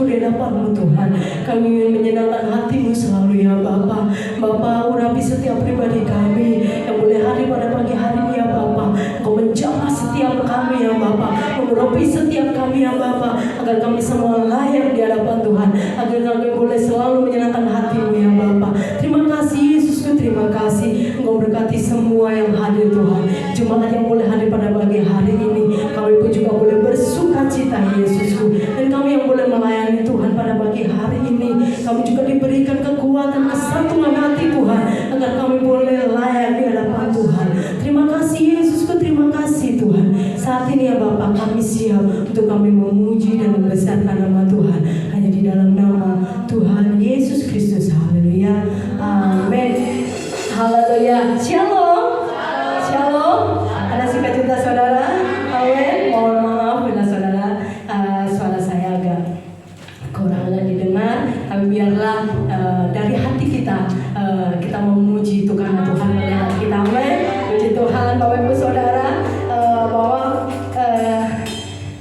bersyukur di hadapan-Mu Tuhan. Kami ingin menyenangkan hati-Mu selalu ya Bapa. Bapa, urapi setiap pribadi kami yang boleh hadir pada pagi hari ini ya Bapa. Engkau menjamah setiap kami ya Bapa, mengurapi setiap kami ya Bapa, agar kami semua layak di hadapan Tuhan, agar kami boleh selalu menyenangkan hati-Mu ya Bapa. Terima kasih Yesusku, terima kasih. Engkau berkati semua yang hadir Tuhan, jemaat yang boleh hadir pada pagi hari ini. Kami pun juga boleh bersuka cita Yesusku, dan kami yang boleh melayani Tuhan pada pagi hari ini. Kami juga diberikan kekuatan, kesatuan hati Tuhan, agar kami boleh layak di hadapan Tuhan. Terima kasih Yesusku, terima kasih Tuhan. Saat ini ya Bapa, kami siap untuk kami memuji dan membesarkan nama Tuhan hanya di dalam nama Tuhan Yesus Kristus. Haleluya, amin. Haleluya, shalom, shalom. Ada sukacita saudara, amin. Mohon maaf bila saudara suara saya agak kurang didengar, tapi biarlah dari hati kita kita memuji itu karena Tuhan melihat kita, amin. Puji Tuhan, Bapak Ibu Saudara, bahwa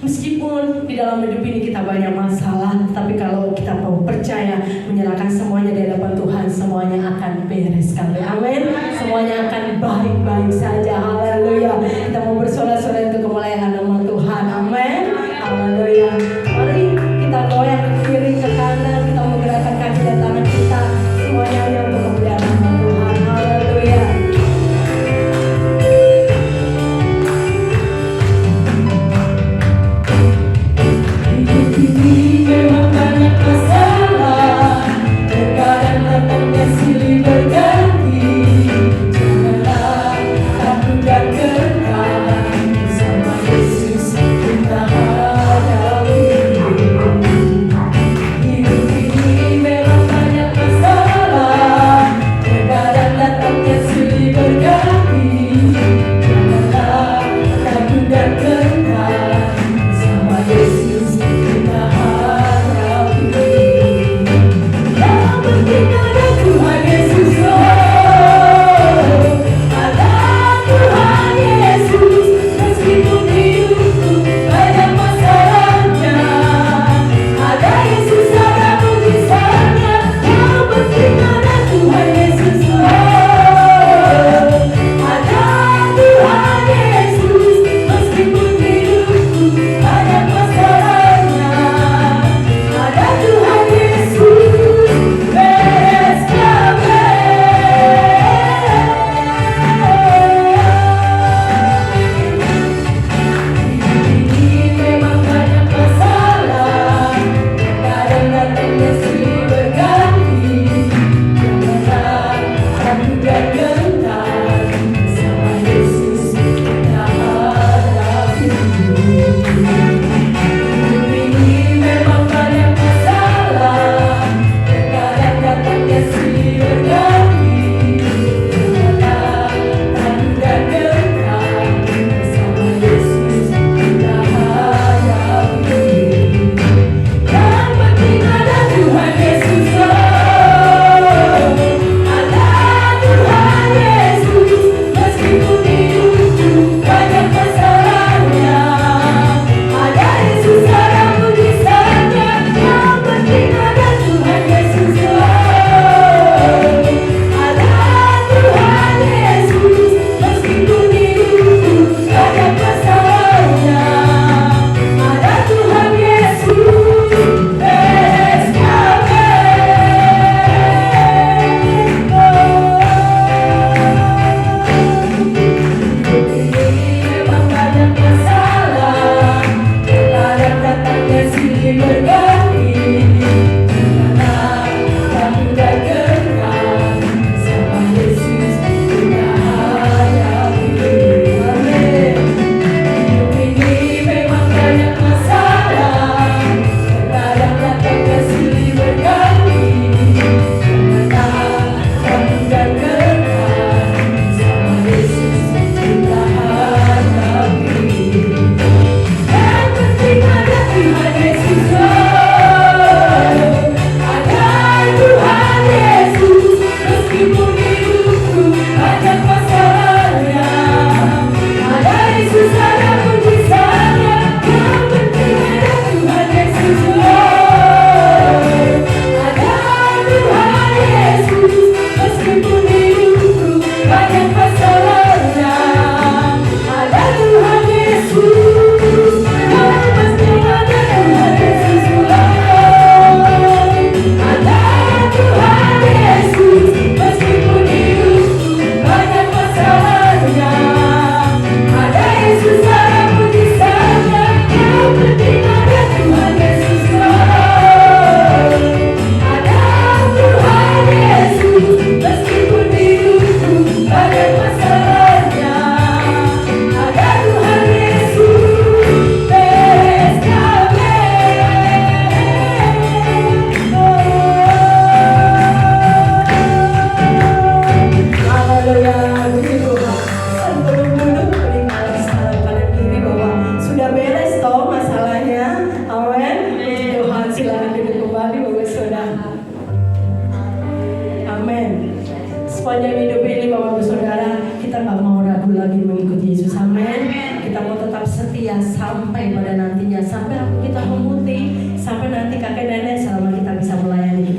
meskipun di dalam hidup ini kita banyak masalah, tapi kalau kita mau percaya menyerahkan semuanya di hadapan Tuhan, semuanya akan beres kali, amin. Semuanya akan baik-baik saja, haleluya. Kita mau bersorak-sorai untuk kemuliaan nama Tuhan, amin. Haleluya. Mari kita goyang ke kiri ke kanan, kita menggerakkan kaki dan tangan kita, semuanya hanya untuk kemuliaan nama Tuhan, haleluya. Memang banyak masalah, terkadang datangnya silih berganti. Janganlah takut dan gentar, bersama Yesus kita hadapi. Hidup ini memang banyak masalah, terkadang datangnya silih berganti. Janganlah takut dan gentar, bersama Yesus kita hadapi. Yang penting ada Tuhan Yesus, ada Tuhan Yesus. Meskipun hidupku banyak masalahnya, ada Yesus, ada mujizatnya. Yang penting ada Tuhan Yesus, ada Tuhan Yesus. Meskipun hidupku banyak masalahnya, ada Tuhan Yesus, beres ini memang banyak masalah, kadang datangnya silih berganti. Janganlah takut dan gentar, bersama Yesus kita hadapi. Hidup ini memang banyak masalah, terkadang datangnya silih berganti. Janganlah takut dan gentar, bersama Yesus kita hadapi. Yang penting ada Tuhan Yesus, ada Tuhan Yesus. Meskipun hidupku banyak masalahnya, ada Yesus, ada mujizatnya. Yang penting ada Tuhan Yesus, ada Tuhan Yesus. Meskipun hidupku banyak masalahnya, ada Tuhan Yesus, beres ini memang banyak masalah, terkadang datangnya silih berganti. Janganlah takut dan gentar, bersama Yesus kita hadapi. Amin. Hidup ini memang banyak masalah, terkadang datangnya silih berganti. Janganlah takut dan gentar, bersama Yesus kita hadapi. Yang penting ada Tuhan Yesus, ada Tuhan Yesus. Meskipun hidupku banyak masalahnya, ada Yesus, ada mujizatnya. Yang penting ada Tuhan Yesus, sepanjang hidup ini Bapak Ibu Saudara, kita nggak mau ragu lagi mengikuti Yesus. Amin. Kita mau tetap setia sampai pada nantinya, sampai kita memutih, sampai nanti kakek nenek selama kita bisa melayani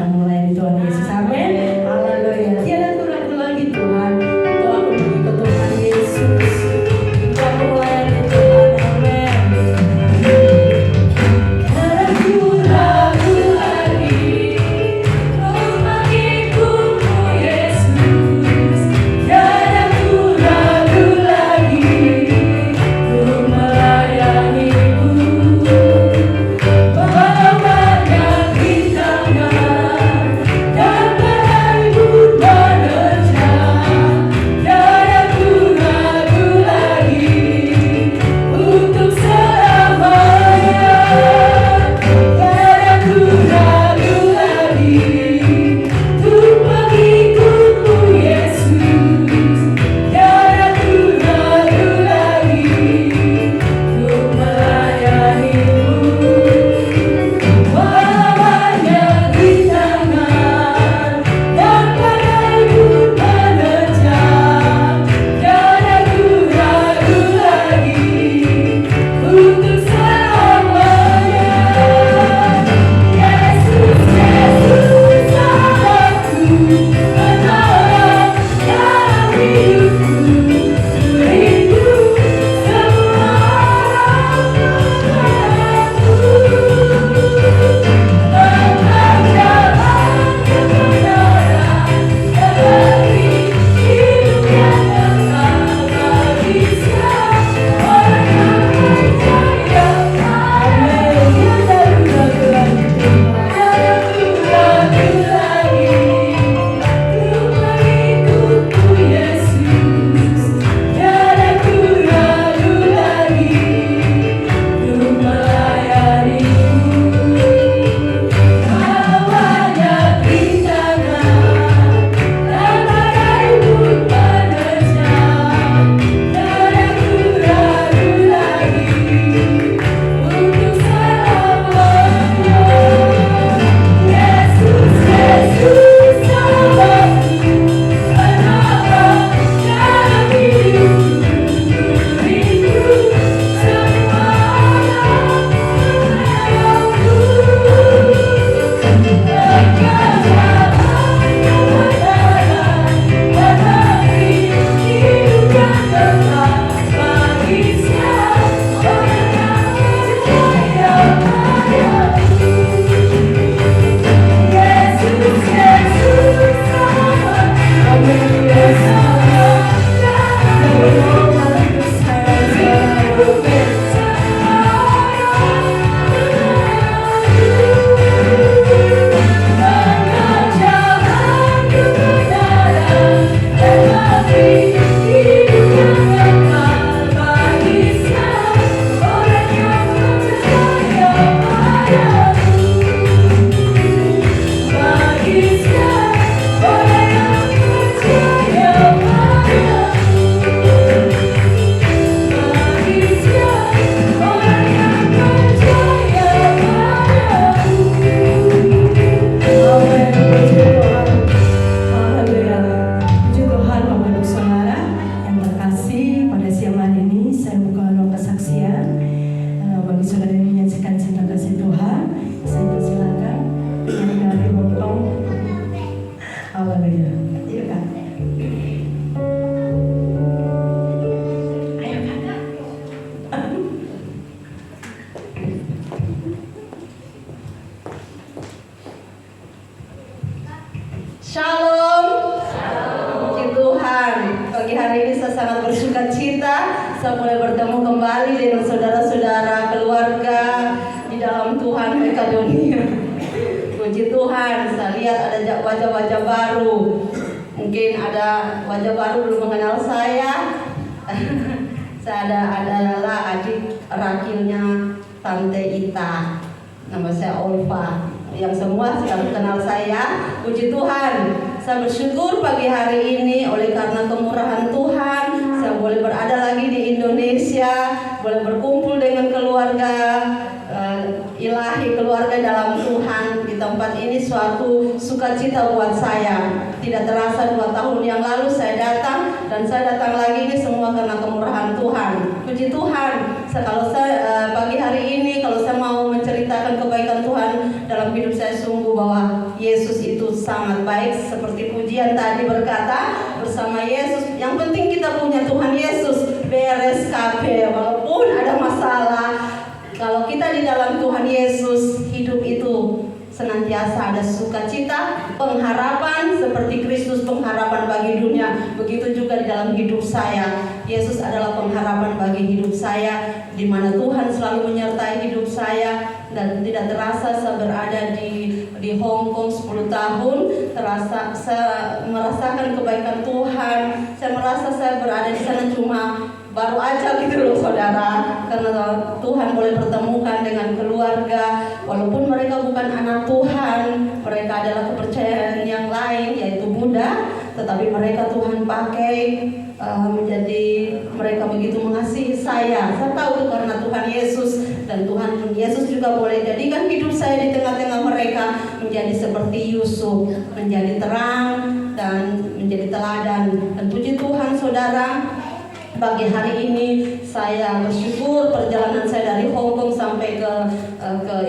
Tuhan Yesus. Amin. Haleluya. Tiada aku ragu lagi Tuhan. Untuk aku mengikut Tuhan Yesus. Untuk aku melayani Tuhan. Amin. Tiada ku ragu lagi untuk mengikutmu Yesus. Tiada ku ragu lagi untuk melayanimu. Bawahnya rintangan dan badai pun menerjang. Tiada ku ragu lagi untuk selamanya. Tiada ku ragu lagi untuk mengikutmu Yesus. Tiada ku ragu lagi untuk melayanimu. Bawahnya rintangan dan badai pun menerjang. Tiada ku ragu lagi untuk selamanya. Yesus, Yesus Allahku, penolong dalam hidupku. Rindu semua padamu. Engkau jalan kebenaran dan bagi hidup yang kekal bagi siapa orang yang percaya. Amin. Tiada ku ragu lagi untuk mengikutmu Yesus. Tiada ku ragu lagi untuk melayanimu. Bawahnya rintangan dan badai pun menerjang. Tiada ku ragu lagi untuk selamanya. Yesus, Yesus Allahku, penolong dalam hidupku. Rindu semua padamu. Engkau jalan kebenaran dan bagi hidup yang kekal bagi siapa orang yang percaya padamu. Yesus, Yesus Allahku, penolong dalam hidupku. Engkau jalan kebenaran dan bagi hidup yang kekal bagi siapa orang yang percaya padamu. Bagi siapa orang yang percaya padamu. Bagi siapa orang yang percaya padamu. Amin. Puji Tuhan. Haleluya. Puji Tuhan Bapak Ibu Saudara yang terkasih, pada siang hari ini saya buka ruang kesaksian. Bagi saudara yang menyaksikan cinta kasih Tuhan, saya persilakan dengan dari lontong. Haleluya. Iya kan? Ayo kan? Shalom. Puji Tuhan. Pagi hari ini saya sangat bersuka cita. Saya boleh bertemu kembali dengan saudara-saudara keluarga di dalam Tuhan Makedonia. Puji Tuhan. Saya lihat ada wajah-wajah baru. Mungkin ada wajah baru belum mengenal saya. Saya adalah adik rakilnya Tante Ita. Nama saya Olva. Yang semua sudah kenal saya. Puji Tuhan. Saya bersyukur pagi hari ini oleh karena kemurahan Tuhan, saya boleh berada lagi di Indonesia, boleh berkumpul dengan keluarga ilahi, keluarga dalam Tuhan. Di tempat ini suatu sukacita buat saya. Tidak terasa 2 tahun yang lalu saya datang, dan saya datang lagi ini semua karena kemurahan Tuhan. Puji Tuhan. Kalau saya pagi hari ini kalau saya mau menceritakan kebaikan Tuhan dalam hidup saya, sungguh bahwa Yesus itu sangat baik. Seperti pujian tadi berkata, bersama Yesus. Yang penting kita punya Tuhan Yesus, beres kabeh walaupun ada masalah. Kalau kita di dalam Tuhan Yesus, hidup itu senantiasa ada sukacita, pengharapan seperti Kristus pengharapan bagi dunia. Begitu juga di dalam hidup saya. Yesus adalah pengharapan bagi hidup saya, di mana Tuhan selalu menyertai hidup saya. Dan tidak terasa saya berada di Hong Kong 10 tahun, saya merasakan kebaikan Tuhan. Saya merasa saya berada di sana cuma baru aja gitu loh saudara, karena Tuhan boleh pertemukan dengan keluarga walaupun mereka bukan anak Tuhan, mereka adalah kepercayaan yang lain yaitu Buddha, tetapi mereka Tuhan pakai menjadi, mereka begitu mengasihi saya. Saya tahu itu karena Tuhan Yesus, dan Tuhan Yesus juga boleh jadikan hidup saya di tengah-tengah mereka menjadi seperti Yusuf, menjadi terang dan menjadi teladan. Dan puji Tuhan saudara, pagi hari ini saya bersyukur perjalanan saya dari Hong Kong sampai ke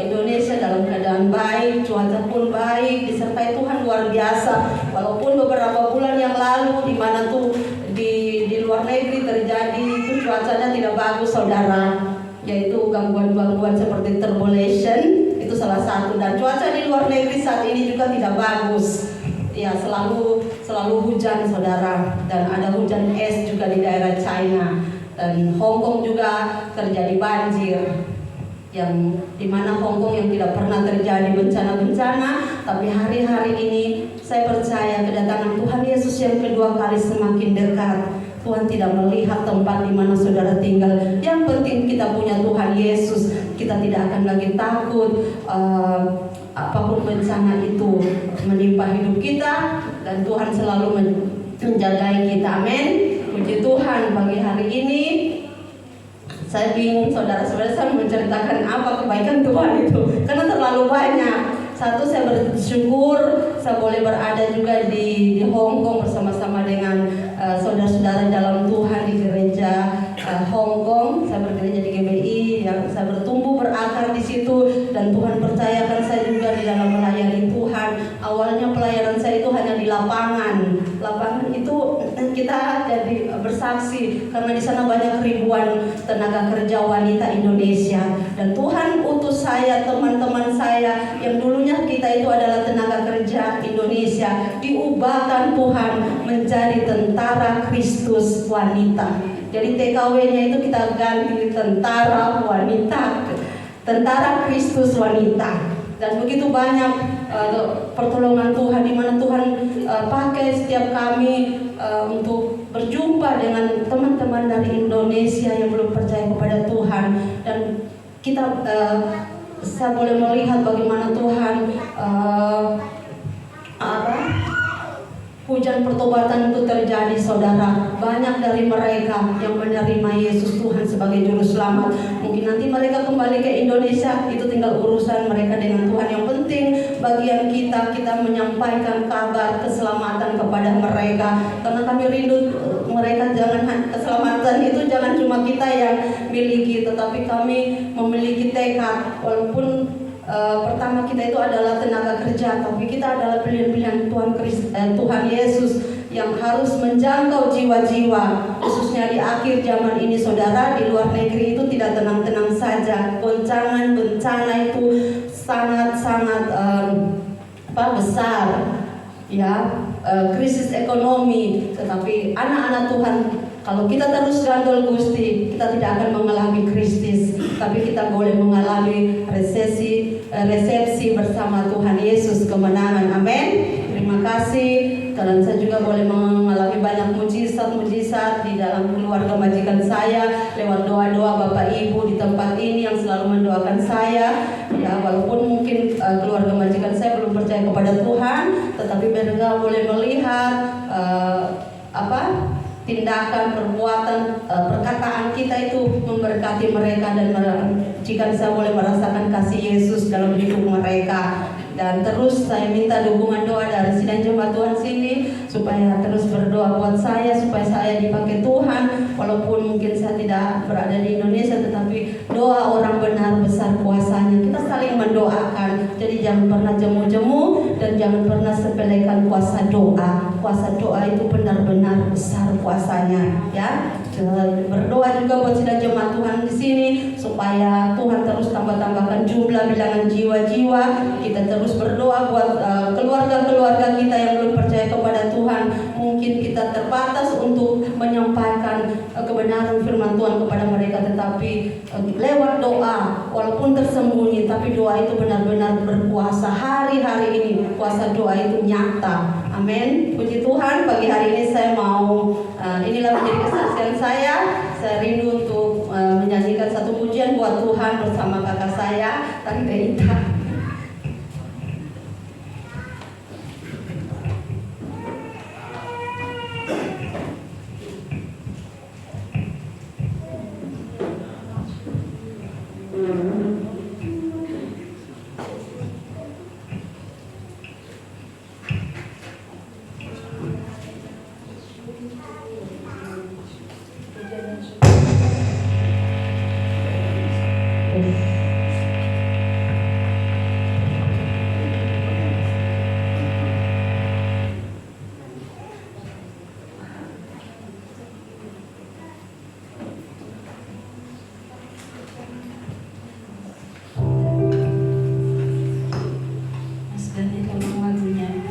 Indonesia dalam keadaan baik, cuaca pun baik, disertai Tuhan luar biasa. Walaupun beberapa bulan yang lalu di mana tuh di luar negeri terjadi itu cuacanya tidak bagus saudara, yaitu gangguan-gangguan seperti turbulation, itu salah satu. Dan cuaca di luar negeri saat ini juga tidak bagus. Ya, selalu hujan saudara, dan ada hujan es juga di daerah China, dan Hong Kong juga terjadi banjir, yang dimana Hong Kong yang tidak pernah terjadi bencana-bencana, tapi hari-hari ini saya percaya kedatangan Tuhan Yesus yang kedua kali semakin dekat. Tuhan tidak melihat tempat di mana saudara tinggal. Yang penting kita punya Tuhan Yesus. Kita tidak akan lagi takut apapun bencana itu menimpa hidup kita, dan Tuhan selalu menjagai kita. Amin. Puji Tuhan, pagi hari ini saya bingung saudara-saudara, saya menceritakan apa kebaikan Tuhan itu karena terlalu banyak. Satu, saya bersyukur saya boleh berada juga di Hong Kong bersama-sama dengan saudara-saudara dalam Tuhan di gereja Hong Kong. Saya bergereja di GBI, yang saya bertumbuh berakar di situ, dan Tuhan percayakan saya juga di dalam melayani Tuhan. Awalnya pelayanan saya itu hanya di lapangan. Lapangan itu kita jadi bersaksi karena di sana banyak ribuan tenaga kerja wanita Indonesia, dan Tuhan utus saya, teman-teman saya yang dulunya kita itu adalah tenaga kerja Indonesia, diubahkan Tuhan menjadi tentara Kristus wanita. Jadi TKW-nya itu kita ganti tentara wanita, tentara Kristus wanita. Dan begitu banyak pertolongan Tuhan, di mana Tuhan pakai setiap kami untuk berjumpa dengan teman-teman dari Indonesia yang belum percaya kepada Tuhan. Dan kita saya boleh melihat bagaimana Tuhan hujan pertobatan itu terjadi saudara. Banyak dari mereka yang menerima Yesus Tuhan sebagai juru selamat. Mungkin nanti mereka kembali ke Indonesia, itu tinggal urusan mereka dengan Tuhan. Yang penting bagian kita menyampaikan kabar keselamatan kepada mereka, karena kami rindu mereka keselamatan itu jangan cuma kita yang miliki, tetapi kami memiliki tekad. Walaupun pertama kita itu adalah tenaga kerja, tapi kita adalah pilihan-pilihan Tuhan Yesus yang harus menjangkau jiwa-jiwa, khususnya di akhir zaman ini saudara. Di luar negeri itu tidak tenang-tenang saja, goncangan bencana itu sangat-sangat besar, ya, krisis ekonomi. Tetapi anak-anak Tuhan, kalau kita terus gandol Gusti, kita tidak akan mengalami krisis, tapi kita boleh mengalami resepsi bersama Tuhan Yesus, kemenangan. Amin. Terima kasih. Dan saya juga boleh mengalami banyak mujizat di dalam keluarga majikan saya lewat doa-doa Bapak Ibu di tempat ini yang selalu mendoakan saya. Ya, walaupun mungkin keluarga majikan saya belum percaya kepada Tuhan, tetapi mereka boleh melihat tindakan, perbuatan, perkataan kita itu memberkati mereka dan Sucikan saya boleh merasakan kasih Yesus dalam hidup mereka. Dan terus saya minta dukungan doa dari sidang jemaat Tuhan sini, supaya terus berdoa buat saya, supaya saya dipakai Tuhan. Walaupun mungkin saya tidak berada di Indonesia, tetapi doa orang benar besar kuasanya. Kita saling mendoakan. Jadi jangan pernah jemu-jemu dan jangan pernah sepelekan kuasa doa. Kuasa doa itu benar-benar besar kuasanya, ya. Berdoa juga buat sidang jemaat Tuhan di sini, supaya Tuhan terus tambah-tambahkan jumlah bilangan jiwa-jiwa. Kita terus berdoa buat keluarga-keluarga kita yang belum percaya kepada Tuhan. Mungkin kita terbatas untuk menyampaikan kebenaran firman Tuhan kepada mereka, tetapi lewat doa, walaupun tersembunyi, tapi doa itu benar-benar berkuasa. Hari-hari ini kuasa doa itu nyata. Amin. Puji Tuhan, pagi hari ini saya mau inilah menjadi kesaksian saya. Saya rindu untuk menyanyikan satu pujian buat Tuhan bersama kakak saya, Tante Ita.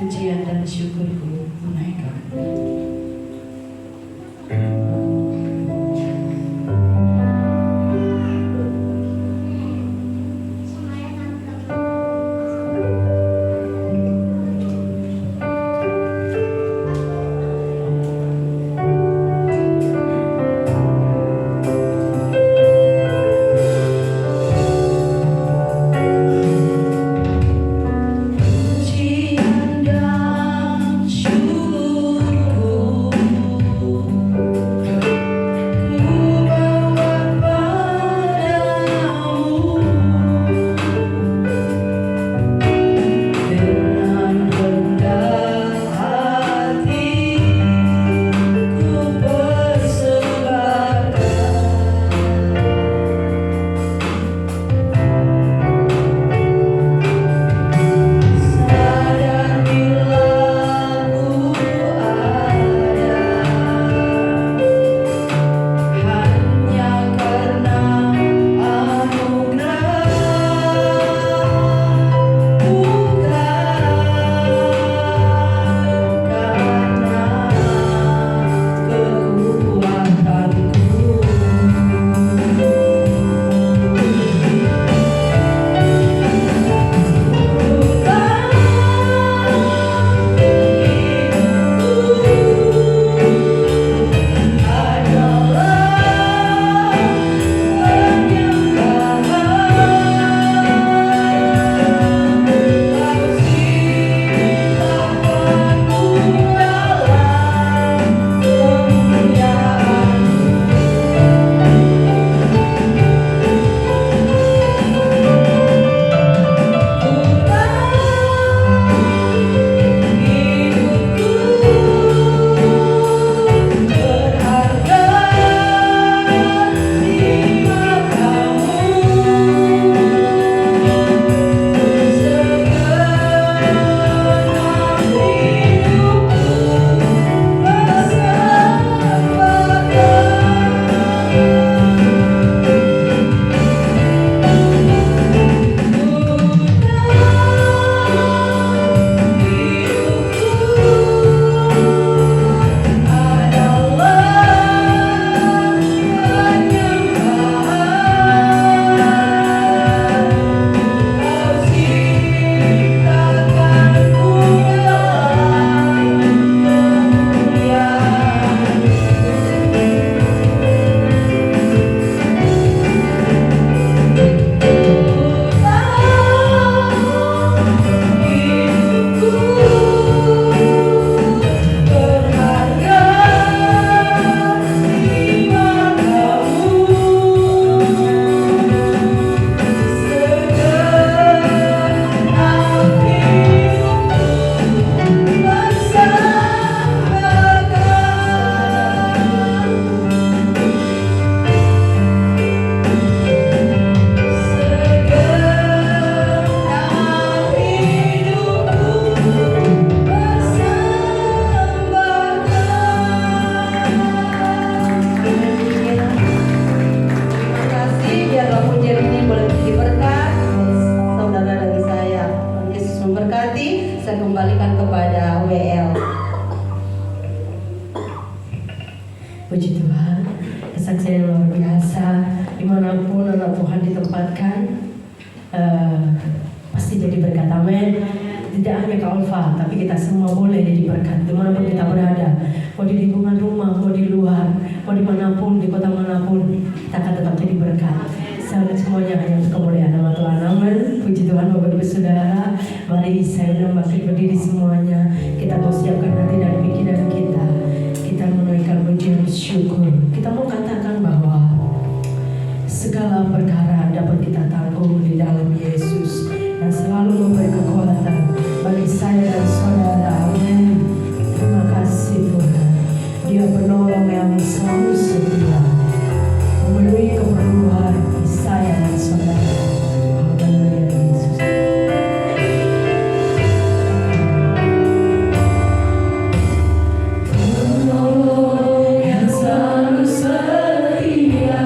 Pujian dan pasti jadi berkat. Amin. Tidak hanya Kak Olva, tapi kita semua boleh jadi berkat dimanapun kita berada. Mau di lingkungan rumah, mau di luar, mau dimanapun, di kota manapun, kita akan tetap jadi berkat. Semuanya hanya untuk kemuliaan nama Tuhan. Amin. Puji Tuhan Bapak Ibu Saudara. Mari saya undang bangkit berdiri semuanya. Kita mau siapkan hati dan pikiran kita. Kita menaikkan pujian syukur. Kita mau katakan bahwa segala perkara dapat kita tanggung di dalam Yesus yang selalu memberi kekuatan bagi saya dan saudara. Amin. Terima kasih Tuhan. Dia penolong yang selalu setia, memenuhi keperluan saya dan saudara. Haleluya Yesus. Penolong yang selalu setia,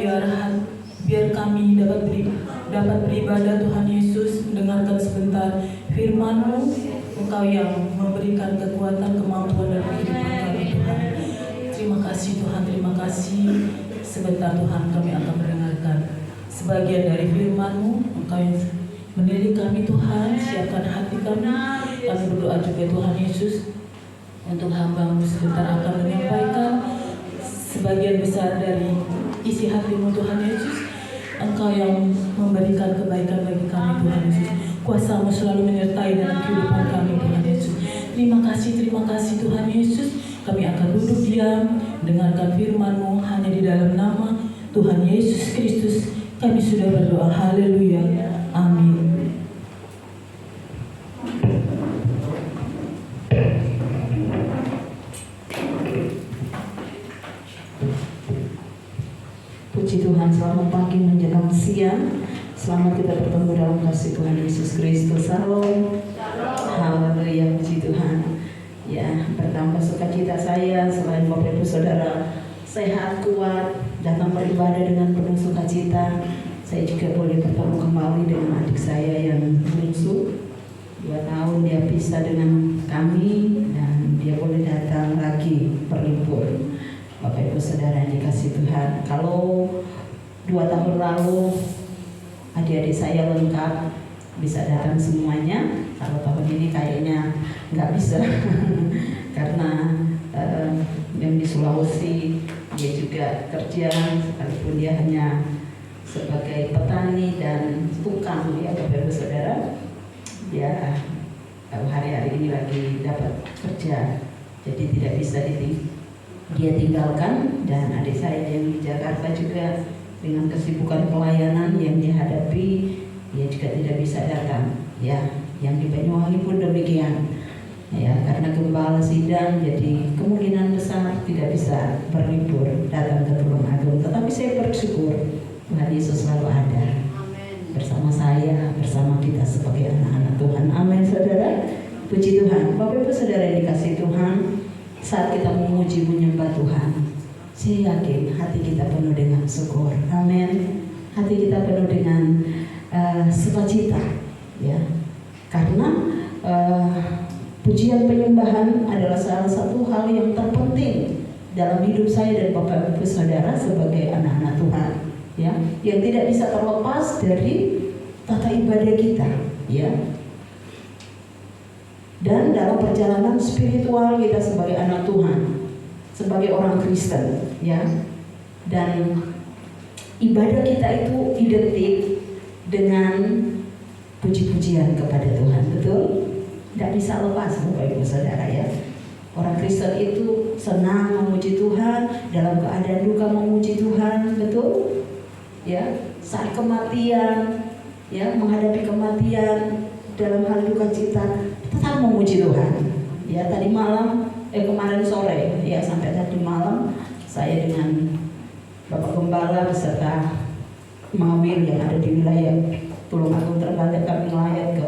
biar kami dapat beribadah Tuhan Yesus, mendengarkan sebentar firman-Mu. Engkau yang memberikan kekuatan, kemampuan dalam kehidupan kami Tuhan. Terima kasih Tuhan, terima kasih. Sebentar Tuhan kami akan mendengarkan sebagian dari firman-Mu. Engkau yang mendidik kami Tuhan, siapkan hati kami. Kami berdoa juga Tuhan Yesus untuk hamba-Mu sebentar akan menyampaikan sebagian besar dari isi hati-Mu Tuhan Yesus. Engkau yang memberikan kebaikan bagi kami Tuhan Yesus. Kuasa-Mu selalu menyertai dalam kehidupan kami Tuhan Yesus. Terima kasih Tuhan Yesus. Kami akan duduk diam, dengarkan firman-Mu hanya di dalam nama Tuhan Yesus Kristus. Kami sudah berdoa. Haleluya. Amin. Puji Tuhan, selamat pagi menjelang siang. Selamat kita bertemu dalam kasih Tuhan Yesus Kristus. Salam. Haleluya, puji Tuhan. Ya, bertambah sukacita saya selain Bapak Ibu Saudara sehat, kuat, datang beribadah dengan penuh sukacita. Saya juga boleh bertemu kembali dengan adik saya yang bungsu. 2 tahun dia pisah dengan kami dan dia boleh datang lagi berlibur. Bapak Ibu Saudara yang dikasih Tuhan, kalau 2 tahun lalu adik-adik saya lengkap bisa datang semuanya, kalau tahun ini kayaknya nggak bisa karena yang di Sulawesi dia juga kerja, sekalipun dia hanya sebagai petani dan tukang ya Bapak Ibu Saudara, dia hari-hari ini lagi dapat kerja, jadi tidak bisa dia tinggalkan. Dan adik saya yang di Jakarta juga dengan kesibukan pelayanan yang dihadapi, dia juga tidak bisa datang. Ya, yang di Banyuwangi pun demikian. Ya, karena gembala sidang, jadi kemungkinan besar tidak bisa berlibur datang ke Tulungagung. Tetapi saya bersyukur Tuhan Yesus selalu ada bersama saya, bersama kita sebagai anak-anak Tuhan. Amin, saudara. Puji Tuhan. Bapak Ibu Saudara yang dikasih Tuhan, saat kita memuji menyembah Tuhan, saya yakin hati kita penuh dengan syukur. Amin. Hati kita penuh dengan sukacita, ya. Karena pujian penyembahan adalah salah satu hal yang terpenting dalam hidup saya dan Bapak Ibu Saudara sebagai anak-anak Tuhan, ya, yang tidak bisa terlepas dari tata ibadah kita, ya. Dan dalam perjalanan spiritual kita sebagai anak Tuhan, sebagai orang Kristen, ya. Dan ibadah kita itu identik dengan puji-pujian kepada Tuhan, betul? Tidak bisa lepas Bapak Ibu Saudara, ya. Orang Kristen itu senang memuji Tuhan, dalam keadaan duka memuji Tuhan, betul? Ya, saat kematian, ya, menghadapi kematian dalam hal duka cita, tetap memuji Tuhan. Ya, tadi malam, kemarin sore, ya, sampai tadi malam saya dengan Bapak Gembala beserta Mawil yang ada di wilayah Tulungagung terbalik, kami melayat ke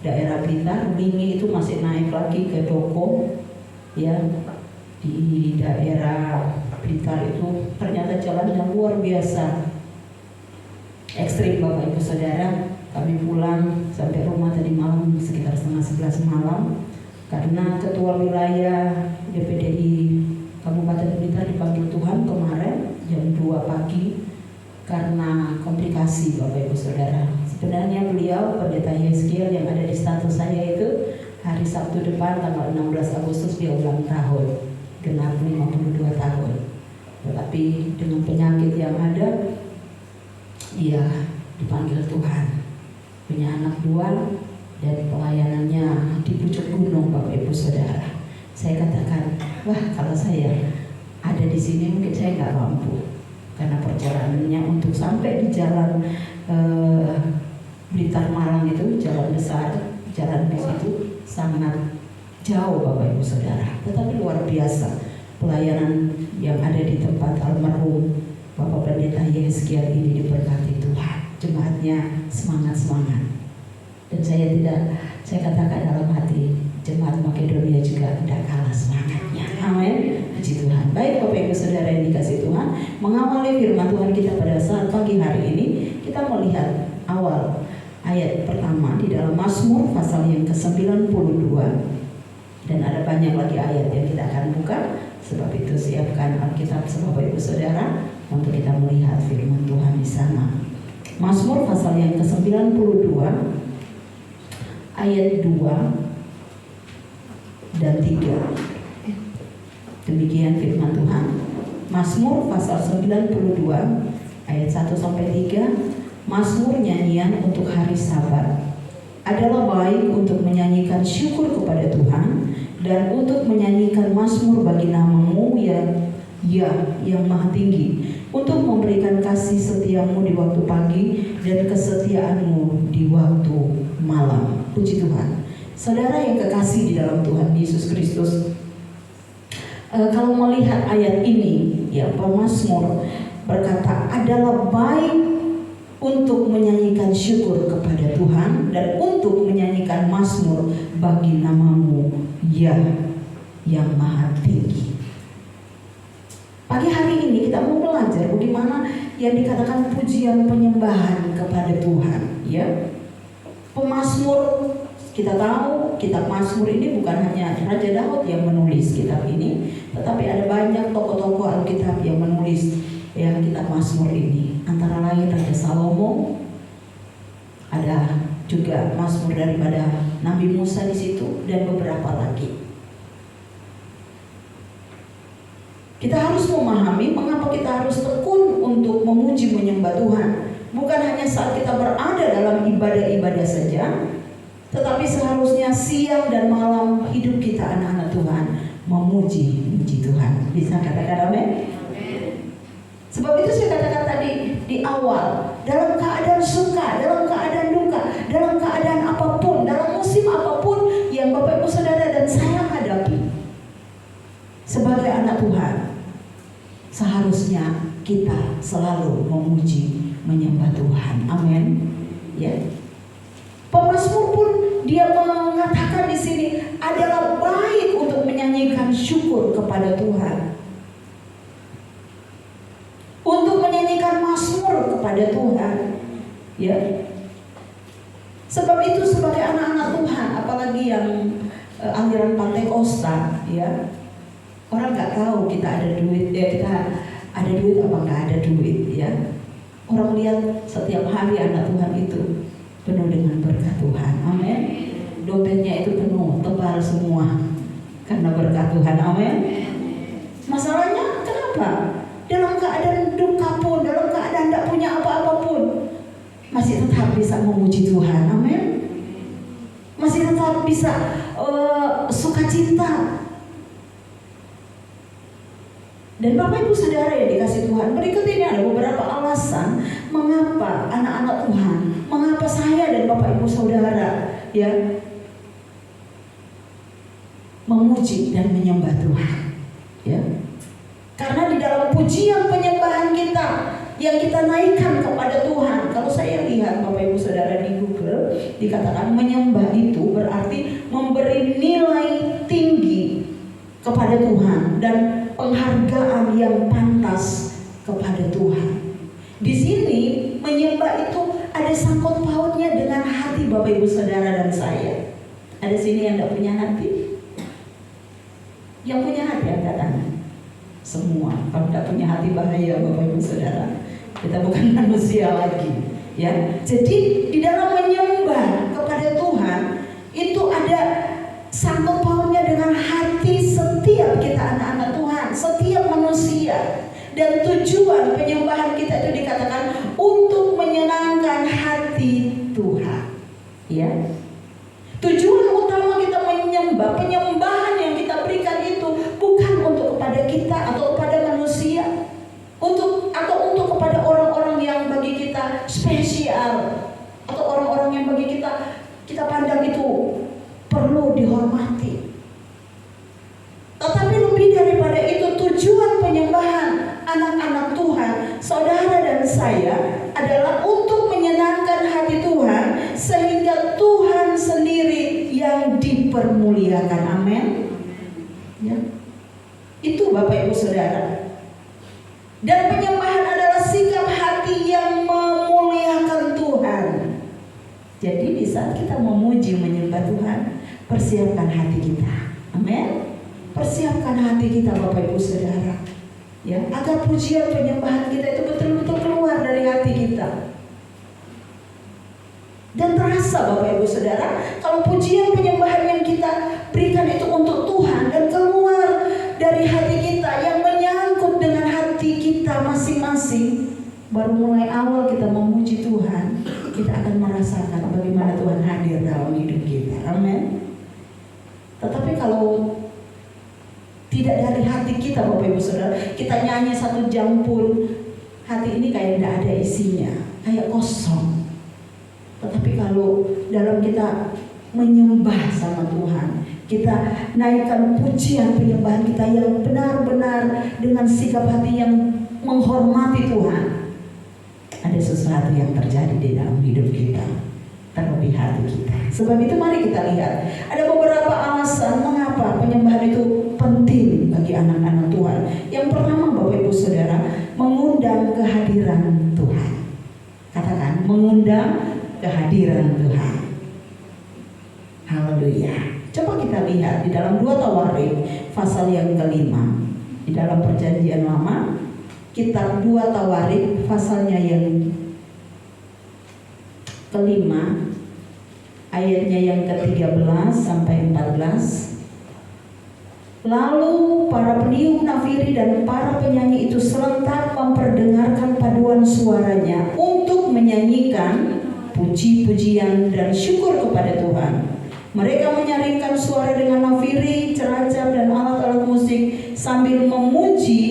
daerah Blitar. Lingi itu masih naik lagi ke Doko, ya, di daerah Blitar itu ternyata jalan yang luar biasa ekstrim Bapak Ibu Saudara. Kami pulang sampai rumah tadi malam sekitar 10:30 malam karena ketua wilayah DPDI Kabupaten Blitar dipanggil Tuhan kemarin jam 2 pagi karena komplikasi Bapak Ibu Saudara. Sebenarnya beliau Pendeta Yeskiel yang ada di status saya itu hari Sabtu depan tanggal 16 Agustus dia ulang tahun, genap 52 tahun. Tetapi dengan penyakit yang ada, dia dipanggil Tuhan. Punya anak 2 dan pelayanannya di pucuk gunung Bapak Ibu Saudara. Saya katakan, wah, kalau saya ada di sini mungkin saya nggak mampu karena perjalanannya untuk sampai di jalan Blitar Malang itu jalan besar, jalan bis itu sangat jauh Bapak Ibu Saudara. Tetapi luar biasa pelayanan yang ada di tempat almarhum Bapak Pendeta Yeskiel ini diberkati Tuhan. Jemaatnya semangat. Dan saya katakan dalam hati, jemaat Makedonia juga tidak kalah semangatnya. Amin. Puji Tuhan. Baik Bapak Ibu Saudara yang dikasih Tuhan, mengawali firman Tuhan kita pada saat pagi hari ini, kita melihat awal ayat pertama di dalam Mazmur pasal yang ke-92. Dan ada banyak lagi ayat yang kita akan buka. Sebab itu siapkan Alkitab Bapak Ibu Saudara untuk kita melihat firman Tuhan di sana. Mazmur pasal yang ke-92 ayat 2 dan 3. Demikian firman Tuhan. Mazmur pasal 92 ayat 1 sampai 3. Mazmur nyanyian untuk hari Sabat. Adalah baik untuk menyanyikan syukur kepada Tuhan dan untuk menyanyikan mazmur bagi nama-Mu yang maha tinggi, untuk memberikan kasih setiamu di waktu pagi dan kesetiaanmu di waktu malam. Puji Tuhan. Saudara yang kekasih di dalam Tuhan Yesus Kristus, kalau melihat ayat ini, ya, pemazmur berkata adalah baik untuk menyanyikan syukur kepada Tuhan dan untuk menyanyikan mazmur bagi nama-Mu yang maha tinggi. Pagi hari ini kita mau belajar bagaimana yang dikatakan pujian penyembahan kepada Tuhan, ya. Pemazmur, kita tahu kitab Mazmur ini bukan hanya Raja Daud yang menulis kitab ini, tetapi ada banyak tokoh-tokoh Alkitab yang menulis ya kitab Mazmur ini. Antara lain Raja Salomo, ada juga Mazmur daripada Nabi Musa di situ dan beberapa lagi. Kita harus memahami mengapa kita harus tekun untuk memuji menyembah Tuhan. Bukan hanya saat kita berada dalam ibadah-ibadah saja, tetapi seharusnya siang dan malam hidup kita anak-anak Tuhan memuji Tuhan. Bisa katakan amin? Sebab itu saya katakan tadi di awal, dalam keadaan suka, dalam keadaan duka, dalam keadaan apapun, dalam musim apapun yang Bapak Ibu Saudara dan saya hadapi sebagai anak Tuhan, seharusnya kita selalu memuji menyembah Tuhan. Amin. Ya. Pemazmur pun dia mengatakan di sini adalah baik untuk menyanyikan syukur kepada Tuhan, untuk menyanyikan mazmur kepada Tuhan, ya. Sebab itu sebagai anak-anak Tuhan, apalagi yang aliran Pantekosta, ya, orang nggak tahu kita ada duit, ya kita ada duit apa nggak ada duit, ya. Orang lihat setiap hari anak Tuhan itu penuh dengan berkat Tuhan, amin. Dompetnya itu penuh, tebal semua karena berkat Tuhan, amin. Masalahnya kenapa? Dalam keadaan duka pun, dalam keadaan tidak punya apa-apa pun, masih tetap bisa memuji Tuhan, amin. Masih tetap bisa sukacita. Dan Bapak Ibu Saudara yang dikasih Tuhan, berikut ini ada beberapa alasan mengapa anak-anak Tuhan, mengapa saya dan Bapak Ibu Saudara ya memuji dan menyembah Tuhan, ya. Karena di dalam pujian penyembahan kita yang kita naikkan kepada Tuhan, kalau saya lihat Bapak Ibu Saudara di Google, dikatakan menyembah itu berarti memberi nilai tinggi kepada Tuhan dan penghargaan yang pantas kepada Tuhan. Di sini menyembah itu ada sangkut pautnya dengan hati Bapak Ibu Saudara dan saya. Ada sini yang tidak punya hati? Yang punya hati angkat tangan. Semua. Kalau tidak punya hati bahaya Bapak Ibu Saudara. Kita bukan manusia lagi, ya. Jadi di dalam menyembah kepada Tuhan itu ada sangkut pautnya dengan hati setiap kita anak-anak Tuhan, setiap manusia. Dan tujuan penyembahan kita itu dikatakan untuk menyenangkan hati Tuhan, ya. Tujuan utama kita menyembah, penyembahan yang kita berikan itu bukan untuk kepada kita atau kepada manusia, untuk kepada orang-orang yang bagi kita spesial atau orang-orang yang bagi kita pandang itu perlu dihormati. Tetapi lebih daripada itu, tujuan penyembahan anak-anak Tuhan, saudara dan saya, adalah untuk menyenangkan hati Tuhan, sehingga Tuhan sendiri yang yang dipermuliakan. Amin. Ya. Itu Bapak Ibu Saudara. Dan penyembahan adalah sikap hati yang memuliakan Tuhan. Jadi di saat kita memuji menyembah Tuhan, persiapkan hati kita. Amin. Persiapkan hati kita Bapak Ibu Saudara. Ya, agar pujian penyembahan kita itu betul-betul keluar dari hati kita. Dan terasa Bapak Ibu Saudara, kalau pujian penyembahan yang kita berikan itu untuk Tuhan dan keluar dari hati kita yang menyangkut dengan hati kita masing-masing, baru mulai awal kita memuji Tuhan, kita akan merasakan bagaimana Tuhan hadir dalam hidup kita. Amin. Tetapi kalau tidak dari hati kita Bapak Ibu Saudara, kita nyanyi 1 jam pun hati ini kayak tidak ada isinya, kayak kosong. Tetapi kalau dalam kita menyembah sama Tuhan, kita naikkan pujian penyembahan kita yang benar-benar dengan sikap hati yang menghormati Tuhan, ada sesuatu yang terjadi di dalam hidup kita, terlebih hati kita. Sebab itu mari kita lihat, ada beberapa alasan mengapa penyembahan itu penting bagi anak-anak Tuhan. Yang pertama Bapak Ibu Saudara, mengundang kehadiran Tuhan. Katakan, mengundang kehadiran Tuhan. Haleluya. Coba kita lihat di dalam 2 Tawarik pasal yang ke-5. Di dalam Perjanjian Lama, kitab 2 Tawarik pasalnya yang ke-5, ayatnya yang ke-13 sampai 14. Lalu para peniup nafiri dan para penyanyi itu serentak memperdengarkan paduan suaranya untuk menyanyikan puji-pujian dan syukur kepada Tuhan. Mereka menyaringkan suara dengan nafiri, ceracap dan alat-alat musik sambil memuji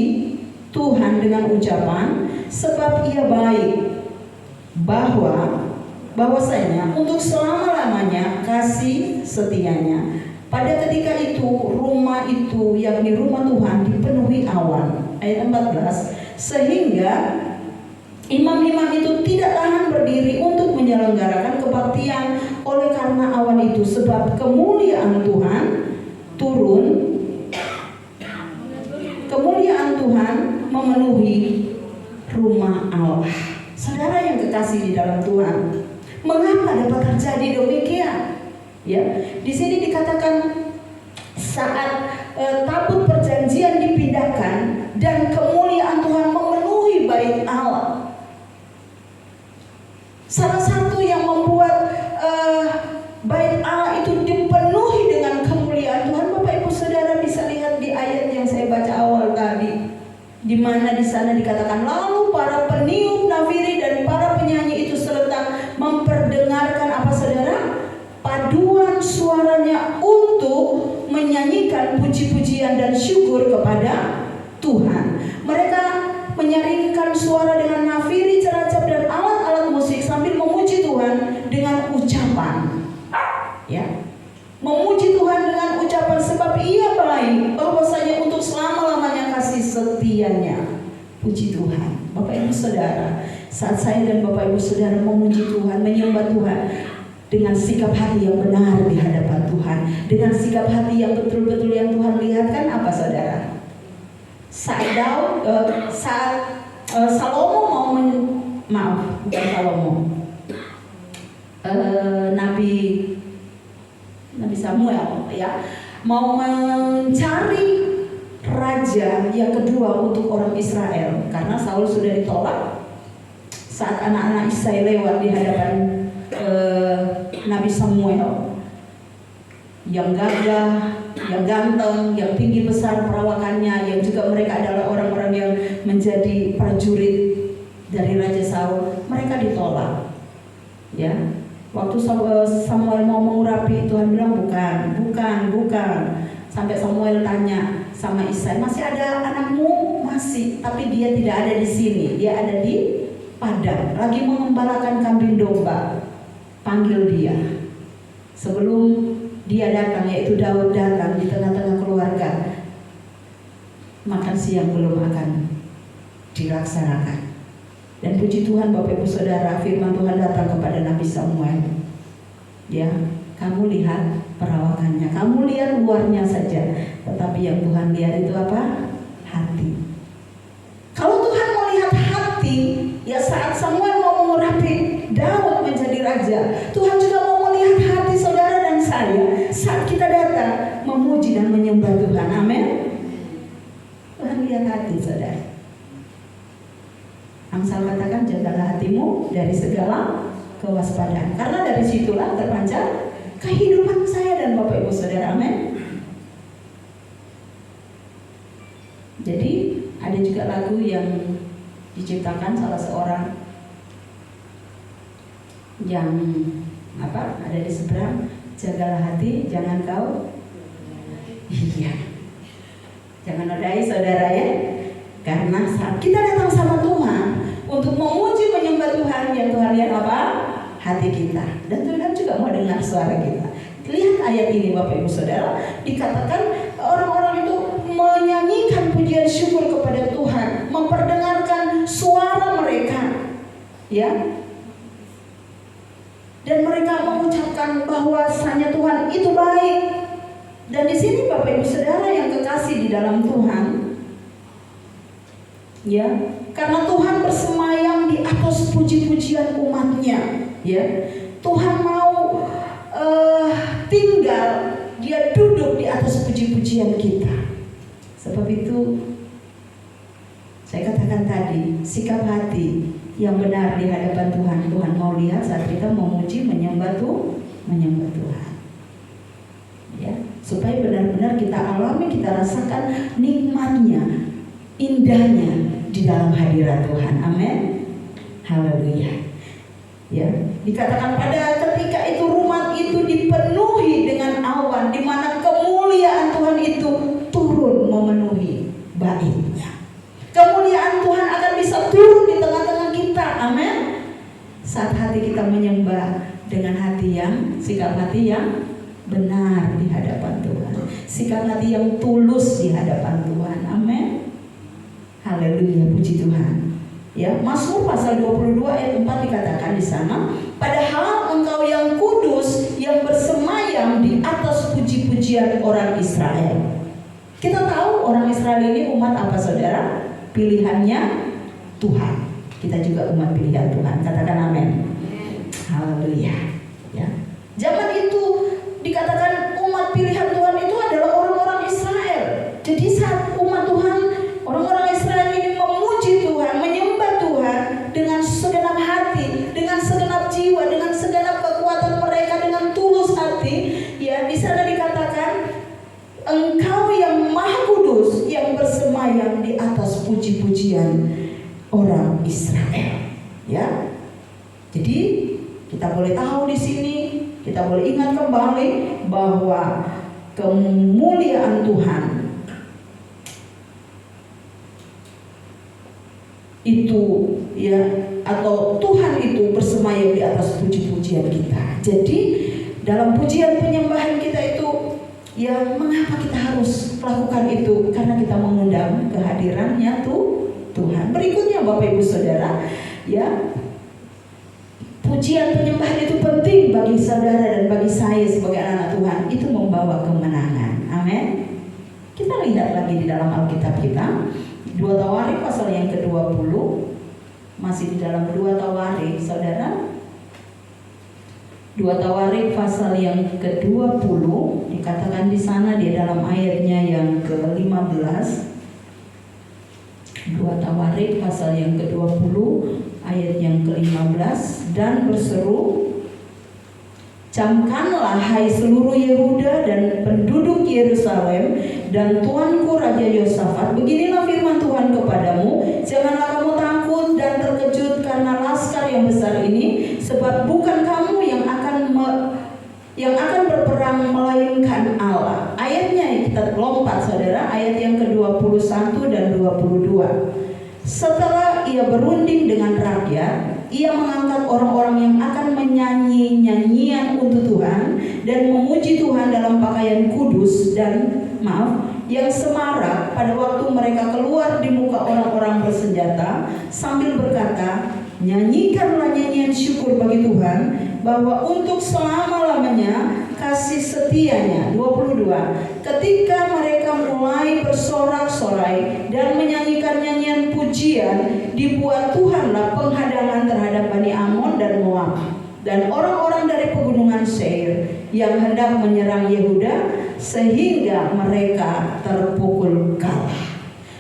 Tuhan dengan ucapan, sebab Ia baik, bahwasanya untuk selama-lamanya kasih setianya. Pada ketika itu rumah itu, yakni rumah Tuhan, dipenuhi awan. Ayat 14. Sehingga imam-imam itu tidak tahan berdiri untuk menyelenggarakan kebaktian oleh karena awan itu, sebab kemuliaan Tuhan turun, kemuliaan Tuhan memenuhi rumah Allah. Saudara yang kekasih di dalam Tuhan, mengapa dapat terjadi demikian? Ya, di sini dikatakan saat tabut perjanjian dipindahkan dan kemuliaan Tuhan memenuhi bait Allah. Salah satu yang membuat bait Allah itu dipenuhi dengan kemuliaan Tuhan, Bapak Ibu Saudara bisa lihat di ayat yang saya baca awal tadi, di mana di sana dikatakan, lalu para peniup nafiri dan para penyanyi itu serentak memperdengarkan apa saudara? Paduan suaranya untuk menyanyikan puji-pujian dan syukur kepada Tuhan. Mereka menyaringkan suara dengan nafiri, ceracap dan alat-alat musik sambil memuji Tuhan dengan ucapan. Ya, memuji Tuhan dengan ucapan, sebab Ia baik, bahwasanya untuk selama-lamanya kasih setianya. Puji Tuhan. Bapak Ibu Saudara, saat saya dan Bapak Ibu Saudara memuji Tuhan, menyembah Tuhan dengan sikap hati yang benar di hadapan Tuhan, dengan sikap hati yang betul-betul yang Tuhan lihatkan, apa saudara? Saat Salomo bukan Salomo, Nabi Samuel ya, mau mencari raja yang kedua untuk orang Israel, karena Saul sudah ditolak. Saat anak-anak Isai lewat di hadapan Nabi Samuel, yang gagah, yang ganteng, yang tinggi besar perawakannya, yang juga mereka adalah orang-orang yang menjadi prajurit dari Raja Saul, mereka ditolak. Ya, waktu Samuel mau mengurapi, Tuhan bilang bukan. Sampai Samuel tanya sama Isai, masih ada anakmu? Masih, tapi dia tidak ada di sini, dia ada di padang, lagi mengembalakan kambing domba. Panggil dia. Sebelum dia datang, yaitu Daud datang di tengah-tengah keluarga, makan siang belum akan dilaksanakan. Dan puji Tuhan Bapak Ibu Saudara, firman Tuhan datang kepada Nabi Samuel. Ya, kamu lihat perawakannya, kamu lihat luarnya saja, tetapi yang Tuhan lihat itu apa? Hati. Kalau Tuhan mau lihat hati, ya saat Samuel mau mengurapi Daud menjadi raja, Tuhan juga mau melihat hati saudara dan saya saat kita datang memuji dan menyembah Tuhan. Amin. Tuhan lihat hati saudara. Amsal katakan, jagalah hatimu dari segala kewaspadaan, karena dari situlah terpancar kehidupan saya dan Bapak Ibu Saudara. Amin. Jadi ada juga lagu yang diciptakan salah seorang yang ada di seberang, jagalah hati, jangan kau jangan nodai saudara ya. Karena saat kita datang sama Tuhan untuk memuji menyembah Tuhan, yang Tuhan lihat apa? Hati kita. Dan Tuhan juga mau dengar suara kita. Lihat ayat ini Bapak Ibu Saudara, dikatakan orang-orang itu menyanyikan pujian syukur kepada Tuhan, memperdengarkan suara mereka, ya. Dan mereka mengucapkan bahwasanya Tuhan itu baik. Dan di sini Bapak Ibu Saudara yang kekasih di dalam Tuhan, ya, karena Tuhan bersemayam di atas puji-pujian umatnya, ya. Tuhan mau tinggal, dia duduk di atas puji-pujian kita. Sebab itu saya katakan tadi, sikap hati yang benar di hadapan Tuhan, Tuhan mau lihat saat kita memuji menyembah Tuhan, ya, supaya benar-benar kita alami, kita rasakan nikmatnya, indahnya di dalam hadirat Tuhan. Amin. Haleluya. Ya, dikatakan pada ketika itu rumah itu dipenuhi dengan awan, di mana kemuliaan Tuhan itu turun memenuhi baitnya. Kemuliaan Tuhan akan bisa turun di tengah-tengah kita. Amin. Saat hati kita menyembah dengan hati yang, sikap hati yang benar di hadapan Tuhan, sikap hati yang tulus di hadapan Tuhan. Amin. Haleluya, puji Tuhan. Ya, Mazmur pasal 22 ayat 4 dikatakan di sana, padahal engkau yang kudus yang bersemayam di atas puji-pujian orang Israel. Kita tahu orang Israel ini umat apa saudara? Pilihannya Tuhan. Kita juga umat pilihan Tuhan. Katakan amin. Haleluya. Ya. Zaman itu dikatakan umat pilihan Tuhan itu adalah orang-orang Israel. Jadi saat umat Tuhan, orang-orang Israel ini memuji Tuhan, menyembah Tuhan dengan segenap hati, dengan segenap jiwa, dengan segenap kekuatan mereka, dengan tulus hati, ya, di sana dikatakan engkau yang maha kudus yang bersemayam di atas puji-pujian orang Israel, ya. Jadi kita boleh tahu di sini, kita boleh ingat kembali bahwa kemuliaan Tuhan itu, ya, atau Tuhan itu bersemayam di atas puji-pujian kita. Jadi dalam pujian penyembahan kita itu, ya, mengapa kita harus melakukan itu? Karena kita mengundang kehadirannya Tuhan. Berikutnya Bapak Ibu Saudara, ya, pujian penyembahan itu penting bagi saudara dan bagi saya sebagai anak Tuhan. Itu membawa kemenangan. Amin. Kita lihat lagi di dalam Alkitab kita, 2 Tawarik pasal yang ke-20. Masih di dalam 2 Tawarik, saudara. 2 Tawarik pasal yang ke-20 dikatakan di sana, di dalam ayatnya yang ke-15. 2 Tawarik pasal yang ke-20 ayat yang ke-15, dan berseru, camkanlah hai seluruh Yehuda dan penduduk Yerusalem dan tuanku Raja Yosafat, beginilah firman Tuhan kepadamu, janganlah kamu takut dan terkejut karena laskar yang besar ini, sebab bukan kamu yang akan berperang melainkan Allah. Ayatnya kita lompat saudara, ayat yang ke-21 dan 22. Setelah ia berunding dengan rakyat, ia mengangkat orang-orang yang akan menyanyi nyanyian untuk Tuhan dan memuji Tuhan dalam pakaian kudus yang semarak pada waktu mereka keluar di muka orang-orang bersenjata, sambil berkata, nyanyikanlah nyanyian syukur bagi Tuhan, bahwa untuk selama-lamanya kasih setianya. 22. Ketika mereka mulai bersorak-sorai dan menyanyikan nyanyian pujian, dibuat Tuhanlah penghadangan terhadap Bani Amon dan Moab dan orang-orang dari pegunungan Seir yang hendak menyerang Yehuda, sehingga mereka terpukul kalah.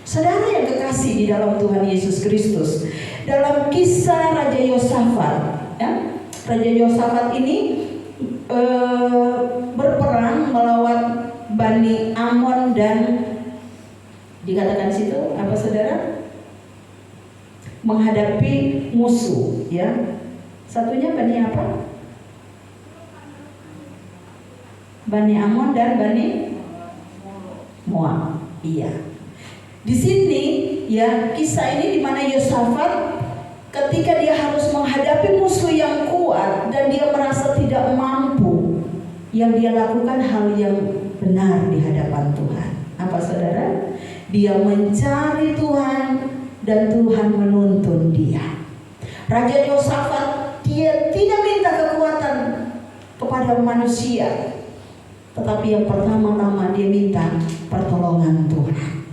Saudara yang kekasih di dalam Tuhan Yesus Kristus, dalam kisah Raja Yosafat, ya, Raja Yosafat ini berperang melawan Bani Amon dan dikatakan situ apa saudara? Menghadapi musuh, ya. Satunya Bani apa? Bani Amon dan Bani Moab. Iya. Di sini ya kisah ini di mana Yosafat ketika dia harus menghadapi musuh yang kuat dan dia merasa tidak mampu, yang dia lakukan hal yang benar di hadapan Tuhan. Apa saudara? Dia mencari Tuhan dan Tuhan menuntun dia. Raja Yosafat dia tidak minta kekuatan kepada manusia, tetapi yang pertama-tama dia minta pertolongan Tuhan.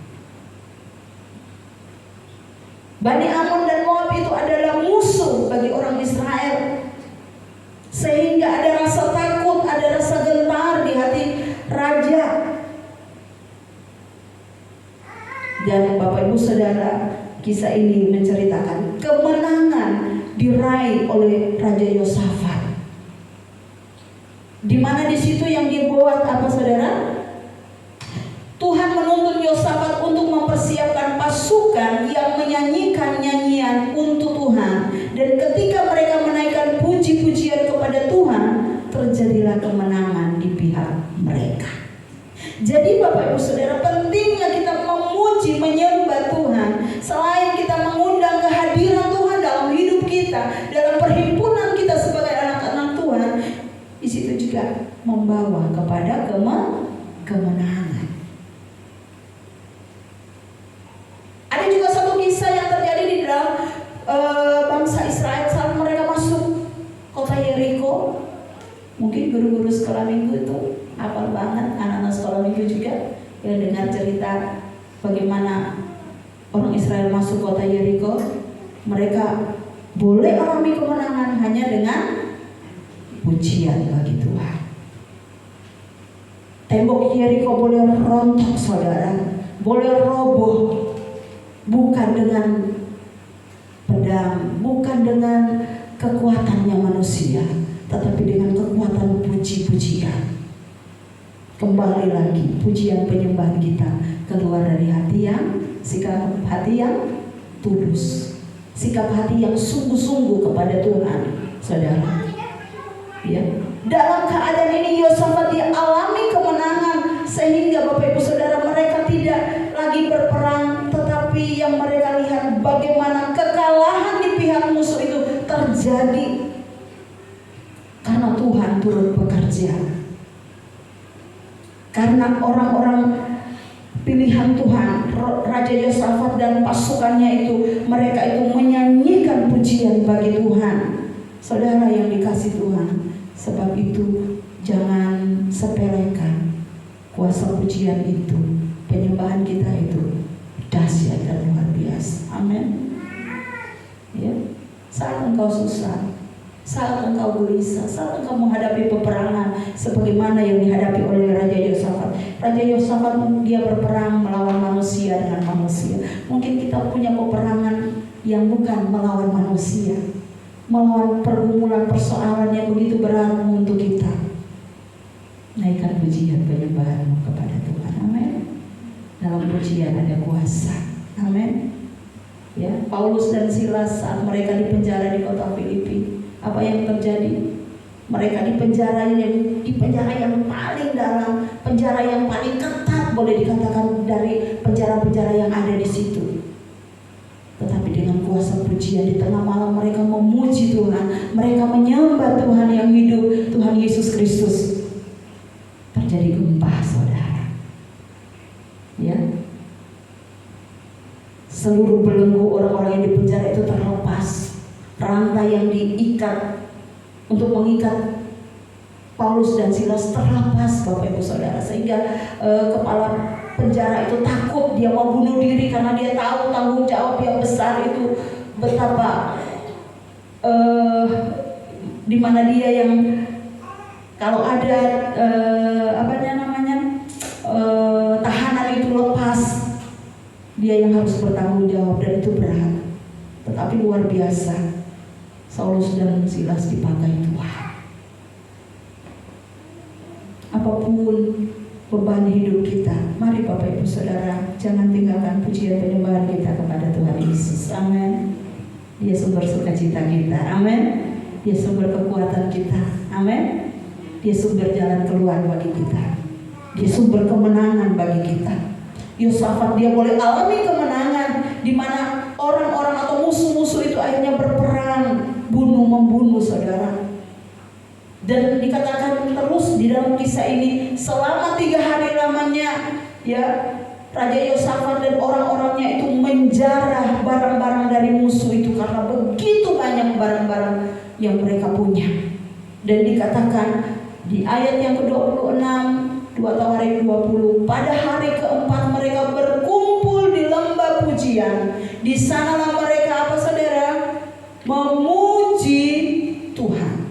Bani Amon dan Moab itu adalah musuh bagi orang Israel, sehingga ada rasa takut, ada rasa gentar di hati raja. Dan Bapak Ibu Saudara, kisah ini menceritakan kemenangan diraih oleh Raja Yosafat, di mana di situ yang dibuat apa saudara? Tuhan menuntun Yosafat untuk mempersiapkan pasukan yang menyanyikan nyanyian untuk Tuhan. Dan ketika mereka menaikkan puji-pujian kepada Tuhan, terjadilah kemenangan di pihak mereka. Jadi Bapak Ibu Saudara, pentingnya kita memuji, menyembah Tuhan. Selain kita mengundang kehadiran Tuhan dalam hidup kita, dalam perhimpunan kita sebagai anak-anak Tuhan, di situ juga membawa kepada kemenangan. Ada juga satu kisah yang terjadi di dalam bangsa Israel saat mereka masuk kota Yeriko. Mungkin guru-guru sekolah minggu itu hafal banget, anak-anak sekolah minggu juga yang dengar cerita bagaimana orang Israel masuk kota Yeriko. Mereka boleh alami kemenangan hanya dengan pujian bagi Tuhan. Tembok Yeriko boleh rontok saudara, boleh roboh, bukan dengan pedang, bukan dengan kekuatannya manusia, tetapi dengan kekuatan puji-pujian. Kembali lagi, pujian penyembahan kita keluar dari hati yang, sikap hati yang tulus, sikap hati yang sungguh-sungguh kepada Tuhan, saudara. Ya. Dalam keadaan ini Yosafat dia alami kemenangan, sehingga Bapak Ibu Saudara mereka tidak lagi berperang, tetapi yang mereka lihat bagaimana kekalahan di pihak musuh itu terjadi karena Tuhan turut bekerja. Karena orang-orang pilihan Tuhan, Raja Yosafat dan pasukannya itu, mereka itu menyanyikan pujian bagi Tuhan. Saudara yang dikasih Tuhan, sebab itu jangan sepelekan kuasa pujian itu. Penyembahan kita itu dahsyat dan luar biasa. Amin. Ya. Saat engkau susah, saat engkau gelisah, saat engkau menghadapi peperangan sebagaimana yang dihadapi oleh Raja Yosafat. Raja Yosafat dia berperang melawan manusia dengan manusia. Mungkin kita punya peperangan yang bukan melawan manusia, melawan pergumulan persoalan yang begitu berat untuk kita. Naikkan pujian penyembahanmu kepada Tuhan. Amin. Dalam pujian ada kuasa. Amin. Ya, Paulus dan Silas saat mereka dipenjara di kota Filipi, apa yang terjadi? Mereka di penjara yang paling dalam, penjara yang paling ketat boleh dikatakan dari penjara-penjara yang ada di situ. Tetapi dengan kuasa pujian di tengah malam mereka memuji Tuhan, mereka menyembah Tuhan yang hidup, Tuhan Yesus Kristus. Terjadi gempa, saudara. Ya. Seluruh belenggu orang-orang yang di penjara itu terlepas. Rantai yang diikat untuk mengikat Paulus dan Silas terlepas, Bapak Ibu Saudara, sehingga kepala penjara itu takut, dia mau bunuh diri karena dia tahu tanggung jawab yang besar itu, betapa di mana dia yang kalau ada tahanan itu lepas, dia yang harus bertanggung jawab, dan itu berat. Tetapi luar biasa, Saulus dan Silas dipakai Tuhan. Apapun beban hidup kita, mari Bapak Ibu Saudara, jangan tinggalkan pujian penyembahan kita kepada Tuhan Yesus. Amin. Dia sumber sukacita kita. Amin. Dia sumber kekuatan kita. Amin. Dia sumber jalan keluar bagi kita. Dia sumber kemenangan bagi kita. Yosafat dia boleh alami kemenangan di mana orang-orang atau musuh-musuh itu akhirnya berperang, membunuh saudara. Dan dikatakan terus di dalam kisah ini selama 3 hari lamanya, ya, Raja Yosafat dan orang-orangnya itu menjarah barang-barang dari musuh itu karena begitu banyak barang-barang yang mereka punya. Dan dikatakan di ayat yang ke-26, 2 Tawarik 20, pada hari keempat mereka berkumpul di lembah pujian. Di sanalah mereka apa saudara? Memuji Tuhan.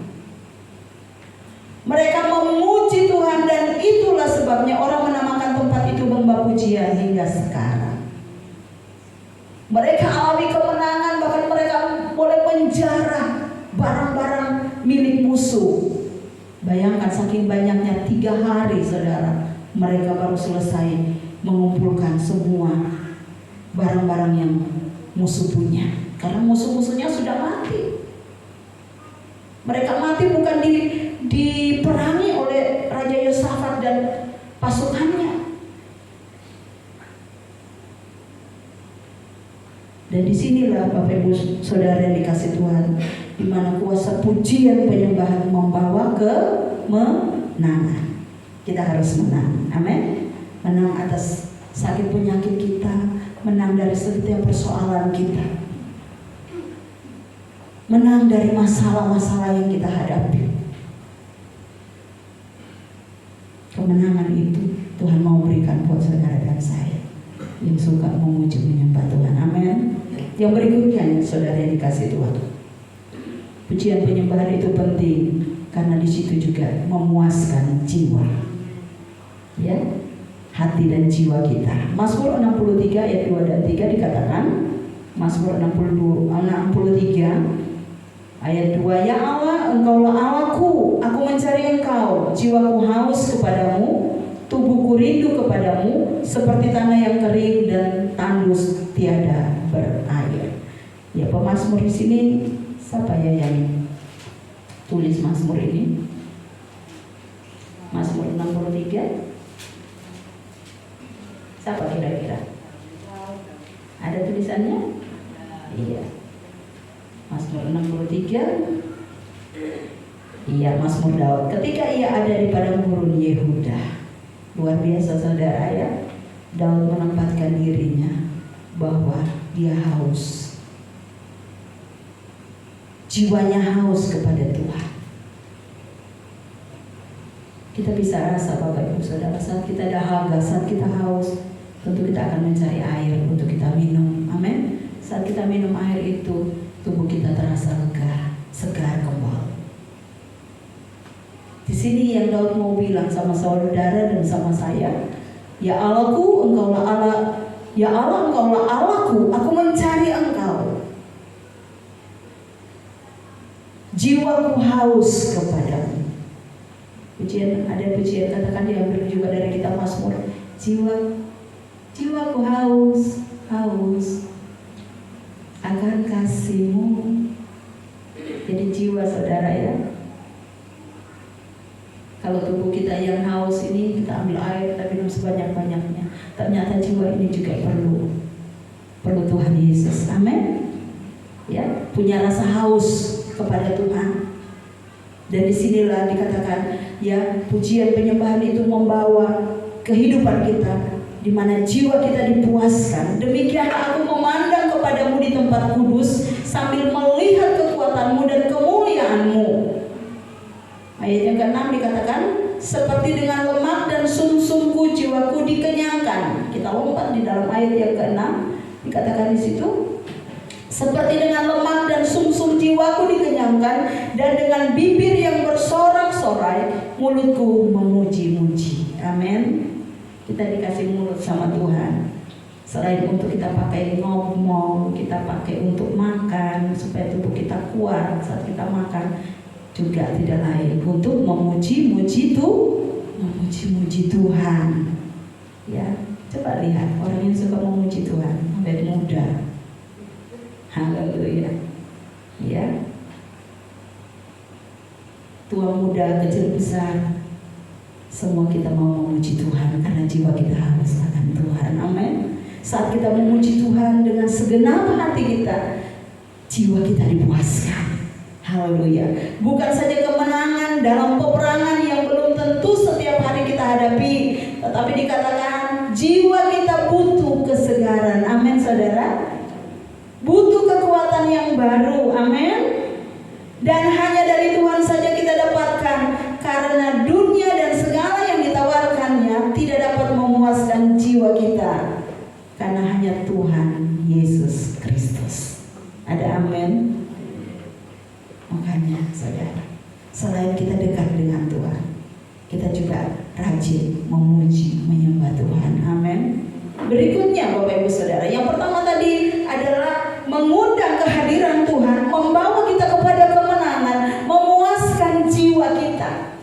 Mereka memuji Tuhan, dan itulah sebabnya orang menamakan tempat itu lembah pujian hingga sekarang. Mereka alami kemenangan, bahkan mereka boleh menjarah barang-barang milik musuh. Bayangkan saking banyaknya, 3 hari saudara, mereka baru selesai mengumpulkan semua barang-barang yang musuh punya. Karena musuh-musuhnya sudah mati. Mereka mati bukan diperangi oleh Raja Yosafat dan pasukannya. Dan disinilah Bapak Ibu Saudara yang dikasih Tuhan, di mana kuasa pujian penyembahan membawa kemenangan. Kita harus menang, amin. Menang atas sakit penyakit kita, menang dari setiap persoalan kita, menang dari masalah-masalah yang kita hadapi. Kemenangan itu Tuhan mau berikan buat saudara dan saya yang suka memuji menyembah Tuhan, amin. Yang berikutnya saudara yang dikasih Tuhan, pujian penyembahan itu penting karena di situ juga memuaskan jiwa, ya, hati dan jiwa kita. Mazmur 63 ayat 2 dan 3 dikatakan, Mazmur 63 ayat 2, ya Allah, Engkaulah Allahku, aku mencari Engkau, jiwaku haus kepadamu, tubuhku rindu kepadamu, seperti tanah yang kering dan tandus tiada berair. Ya, pemazmur di sini siapa ya yang tulis Mazmur ini? Mazmur 63. Siapa kira-kira? Ada tulisannya? Iya. Mazmur 63. Iya, Mazmur Daud. Ketika ia ada di padang gurun Yehuda. Luar biasa saudara ya. Daud menempatkan dirinya bahwa dia haus. Jiwanya haus kepada Tuhan. Kita bisa rasa Bapak Ibu Saudara, saat kita dahaga, saat kita haus, tentu kita akan mencari air untuk kita minum. Amin. Saat kita minum air itu, tubuh kita terasa lega, segar kembali. Di sini yang Daud mau bilang sama saudara dan sama saya, ya Allahku, Engkaulah Allah, ya Allah, Engkaulah Allahku, aku mencari Engkau. Jiwaku haus kepadamu. Ada pujian katakan diambil juga dari kitab Mazmur. Jiwaku haus akan kasih-Mu. Jadi jiwa saudara ya. Kalau tubuh kita yang haus ini, kita ambil air, kita minum sebanyak-banyaknya. Ternyata jiwa ini juga perlu Tuhan Yesus. Amin. Ya, punya rasa haus kepada Tuhan. Dan disinilah dikatakan, ya, pujian penyembahan itu membawa kehidupan kita, di mana jiwa kita dipuaskan. Demikianlah aku memandang kepadamu di tempat kudus, sambil melihat kekuatanmu dan kemuliaanmu. Ayat yang ke-6 dikatakan, seperti dengan lemak dan sumsumku jiwaku dikenyangkan. Kita lompat di dalam ayat yang ke-6, dikatakan di situ, seperti dengan lemak dan sumsum jiwaku dikenyangkan, dan dengan bibir yang bersorak-sorai mulutku memuji-muji. Amin. Kita dikasih mulut sama Tuhan. Selain untuk kita pakai ngomong, kita pakai untuk makan supaya tubuh kita kuat saat kita makan, juga tidak lain untuk memuji-muji Tuhan. Ya, coba lihat orang yang suka memuji Tuhan, awet muda. Haleluya. Ya. Tua muda, kecil besar, semua kita mau memuji Tuhan karena jiwa kita haus akan Tuhan. Amin. Saat kita memuji Tuhan dengan segenap hati kita, jiwa kita dipuaskan. Haleluya. Bukan saja kemenangan dalam peperangan yang belum tentu setiap hari kita hadapi, tetapi dikatakan jiwa kita butuh kesegaran. Amin, saudara. Butuh kekuatan yang baru. Amin. Dan hanya dari Tuhan saja kita dapatkan, karena dunia dan segala yang ditawarkannya tidak dapat memuaskan jiwa kita, karena hanya Tuhan Yesus Kristus. Ada amin. Makanya saudara, selain kita dekat dengan Tuhan, kita juga rajin memuji, menyembah Tuhan. Amin. Berikutnya Bapak Ibu Saudara, yang pertama tadi adalah mengundang kehadiran Tuhan, membawa kita kepada kemenangan, memuaskan jiwa kita.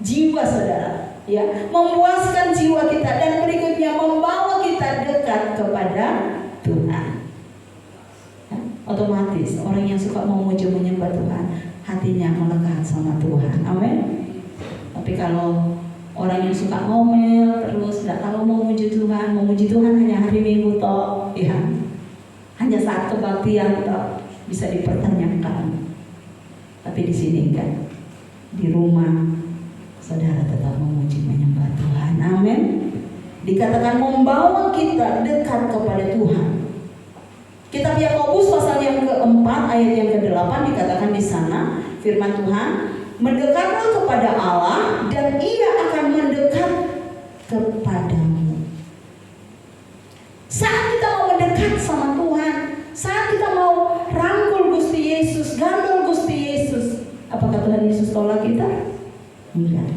Jiwa saudara, ya, memuaskan jiwa kita, dan berikutnya membawa kita dekat kepada Tuhan. Otomatis orang yang suka memuji menyembah Tuhan, hatinya melekat sama Tuhan. Amin. Tapi kalau orang yang suka ngomel terus, tidak tahu memuji Tuhan hanya hari Minggu toh, ya, hanya saat kebaktian toh, bisa dipertanyakan. Tapi di sini kan, di rumah saudara tetap memuji menyembah Tuhan. Amin. Dikatakan membawa kita dekat kepada Tuhan. Kitab Yakobus pasal yang keempat ayat yang ke-8 dikatakan di sana, firman Tuhan, mendekatlah kepada Allah dan Ia akan mendekat kepadamu. Saat kita mau mendekat sama Tuhan, saat kita mau rangkul Gusti Yesus, gandul Gusti Yesus, apakah Tuhan Yesus tolak kita? Enggak.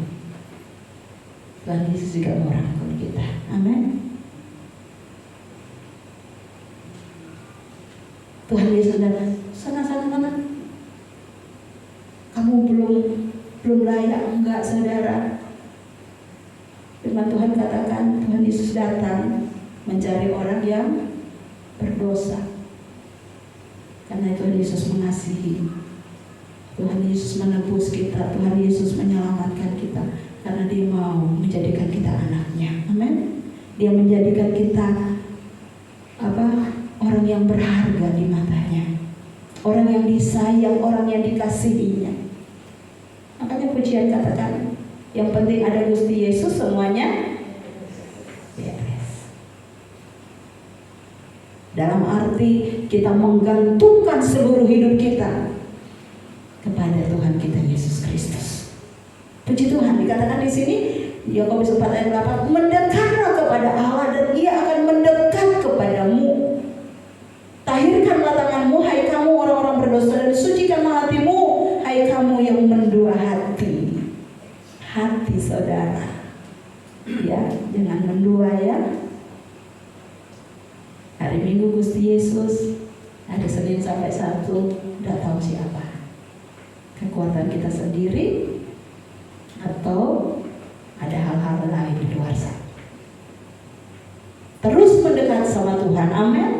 Tuhan Yesus juga mau rangkul kita. Amin. Tuhan Yesus datang, sana. Kamu belum layak, enggak saudara. Firman Tuhan katakan, Tuhan Yesus datang mencari orang yang berdosa. Karena Tuhan Yesus mengasihi, Tuhan Yesus menebus kita, Tuhan Yesus menyelamatkan kita, karena Dia mau menjadikan kita anaknya. Amin. Dia menjadikan kita orang yang berharga di matanya, orang yang disayang, orang yang dikasihinya. Makanya pujian katakan, yang penting ada Gusti Yesus, semuanya beres. Dalam arti kita menggantungkan seluruh hidup kita kepada Tuhan kita Yesus Kristus. Puji Tuhan, dikatakan di sini Yakobus 4 ayat 8, mendekatlah kepada Allah dan Ia akan mendekat kepadamu. Tahirkanlah tanganmu, hai kamu orang-orang berdosa, dan sucikanlah hatimu, hai kamu yang mendua hati. Hati saudara, ya, jangan mendua ya. Hari Minggu Gusti Yesus, hari Senin sampai Sabtu, tidak tahu siapa. Kekuatan kita sendiri atau ada hal-hal lain di luar sana. Terus mendekat sama Tuhan. Amin.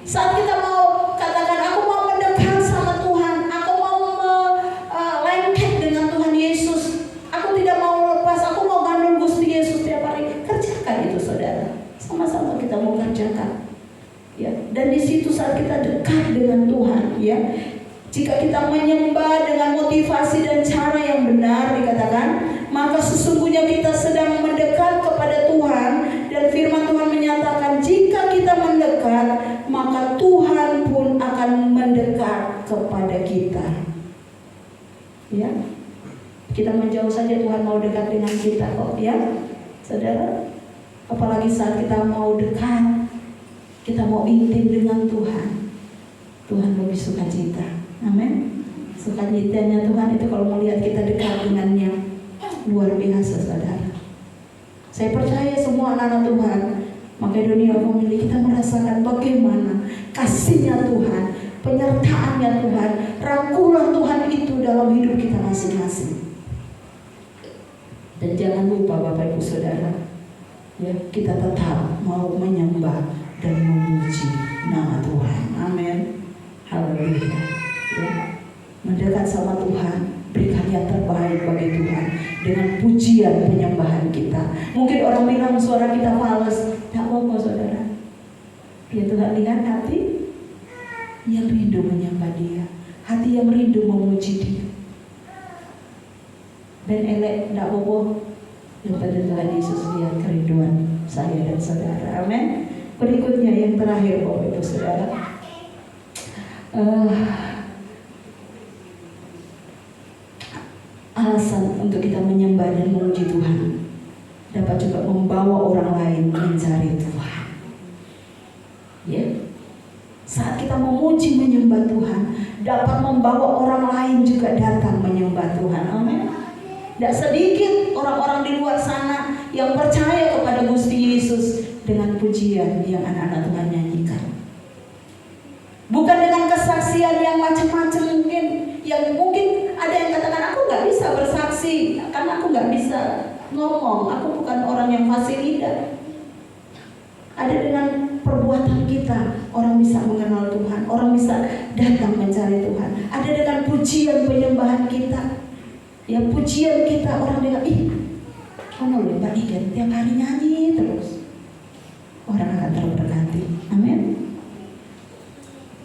Saat kita mau katakan, aku mau mendekat sama Tuhan, aku mau lengket dengan Tuhan Yesus, aku tidak mau lepas, aku mau gandul Gusti Yesus tiap hari, kerjakan itu saudara. Sama-sama kita mau kerjakan. Ya, dan di situ saat kita dekat dengan Tuhan, ya, jika kita menyembah dengan motivasi dan cara yang benar, dikatakan, maka sesungguhnya kita sedang mendekat kepada Tuhan. Dan firman Tuhan menyatakan, jika kita mendekat, maka Tuhan pun akan mendekat kepada kita. Ya, kita kita menjauh saja Tuhan mau dekat dengan kita kok, ya saudara. Apalagi saat kita mau dekat, kita mau intim dengan Tuhan, Tuhan lebih sukacita. Amin. Sukacitanya Tuhan itu kalau melihat kita dekat dengannya, luar biasa saudara. Saya percaya semua anak-anak Tuhan Makedonia Family, kita merasakan bagaimana kasihnya Tuhan, penyertaannya Tuhan, rangkulan Tuhan itu dalam hidup kita masing-masing. Dan jangan lupa Bapak Ibu Saudara, ya, kita tetap mau menyembah dan memuji nama Tuhan. Amin. Haleluya. Ya. Mendekat sama Tuhan, berikan yang terbaik bagi Tuhan dengan pujian penyembahan kita. Mungkin orang bilang suara kita fals, tak apa saudara. Ya Tuhan lihat hati yang rindu menyembah Dia, hati yang rindu memuji Dia. Dan elek tidak apa-apa, yang pada Tuhan Yesus lihat kerinduan saya dan saudara. Amin. Berikutnya yang terakhir Bapak Ibu Saudara, alasan untuk kita menyembah dan memuji Tuhan dapat juga membawa orang lain mencari Tuhan. Ya, saat kita memuji menyembah Tuhan, dapat membawa orang lain juga datang menyembah Tuhan. Amin. Tidak sedikit orang-orang di luar sana yang percaya kepada Gusti Yesus dengan pujian yang anak-anak Tuhan nyanyikan. Bukan dengan kesaksian yang macam-macam mungkin. Yang mungkin ada yang katakan aku nggak bisa bersaksi karena aku nggak bisa ngomong, aku bukan orang yang fasih lidah. Ada dengan perbuatan kita orang bisa mengenal Tuhan, orang bisa datang mencari Tuhan. Ada dengan pujian penyembahan kita, ya pujian kita orang dengar, ih, kono lho Mbak Igen tiap hari nyanyi terus, orang akan terberkati. Amin.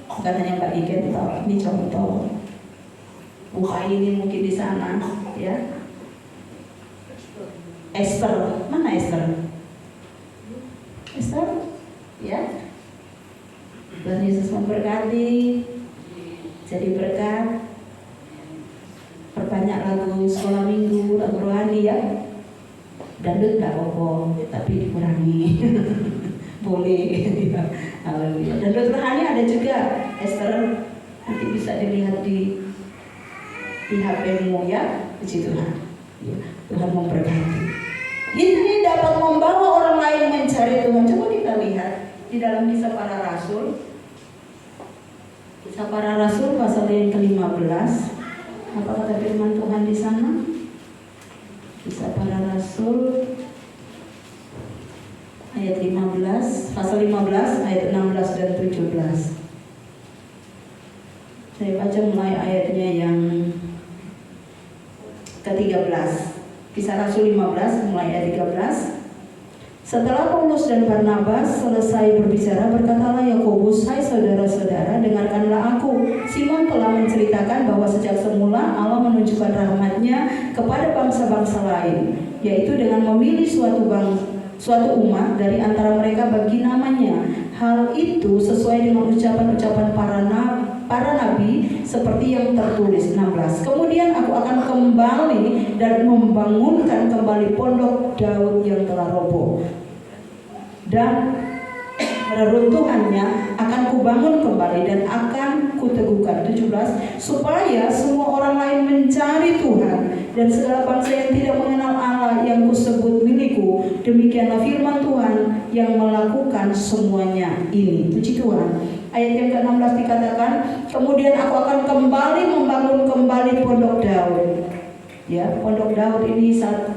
Bukan hanya Mbak Igen, ini contoh. Buka ini mungkin di sana, ya. Esther, mana Esther? Esther, ya. Dan Yesus memberkati, jadi berkat. Perbanyak lagu sekolah minggu, lagu rohani ya. Dangdut nggak apa-apa, tapi dikurangi. Boleh. Haleluya. Dangdut rohani ada juga, Esther. Nanti bisa dilihat di HP-mu ya, puji Tuhan. Ya, Tuhan memberkati. Ini dapat membawa orang lain mencari Tuhan. Coba kita lihat di dalam Kisah Para Rasul. Kisah Para Rasul pasal yang ke-15. Apa kata firman Tuhan di sana? Kisah Para Rasul ayat 15, pasal 15 ayat 16 dan 17. Saya baca mulai ayatnya yang ke-13. Kisah Rasul 15 mulai ayat 13. Setelah Paulus dan Barnabas selesai berbicara, berkatalah Yakobus, hai saudara-saudara, dengarkanlah aku. Simon telah menceritakan bahwa sejak semula Allah menunjukkan rahmat-Nya kepada bangsa-bangsa lain, yaitu dengan memilih suatu umat dari antara mereka bagi namanya. Hal itu sesuai dengan ucapan-ucapan para nabi seperti yang tertulis. 16. Kemudian aku akan kembali dan membangunkan kembali pondok Daud yang telah roboh, dan reruntuhannya akan kubangun kembali dan akan kuteguhkan. 17. Supaya semua orang lain mencari Tuhan dan segala bangsa yang tidak mengenal Allah yang kusebut milikku. Demikianlah firman Tuhan yang melakukan semuanya ini. Puji Tuhan. Ayat yang ke-16 dikatakan, kemudian aku akan kembali membangun kembali pondok Daud. Ya, pondok Daud ini saat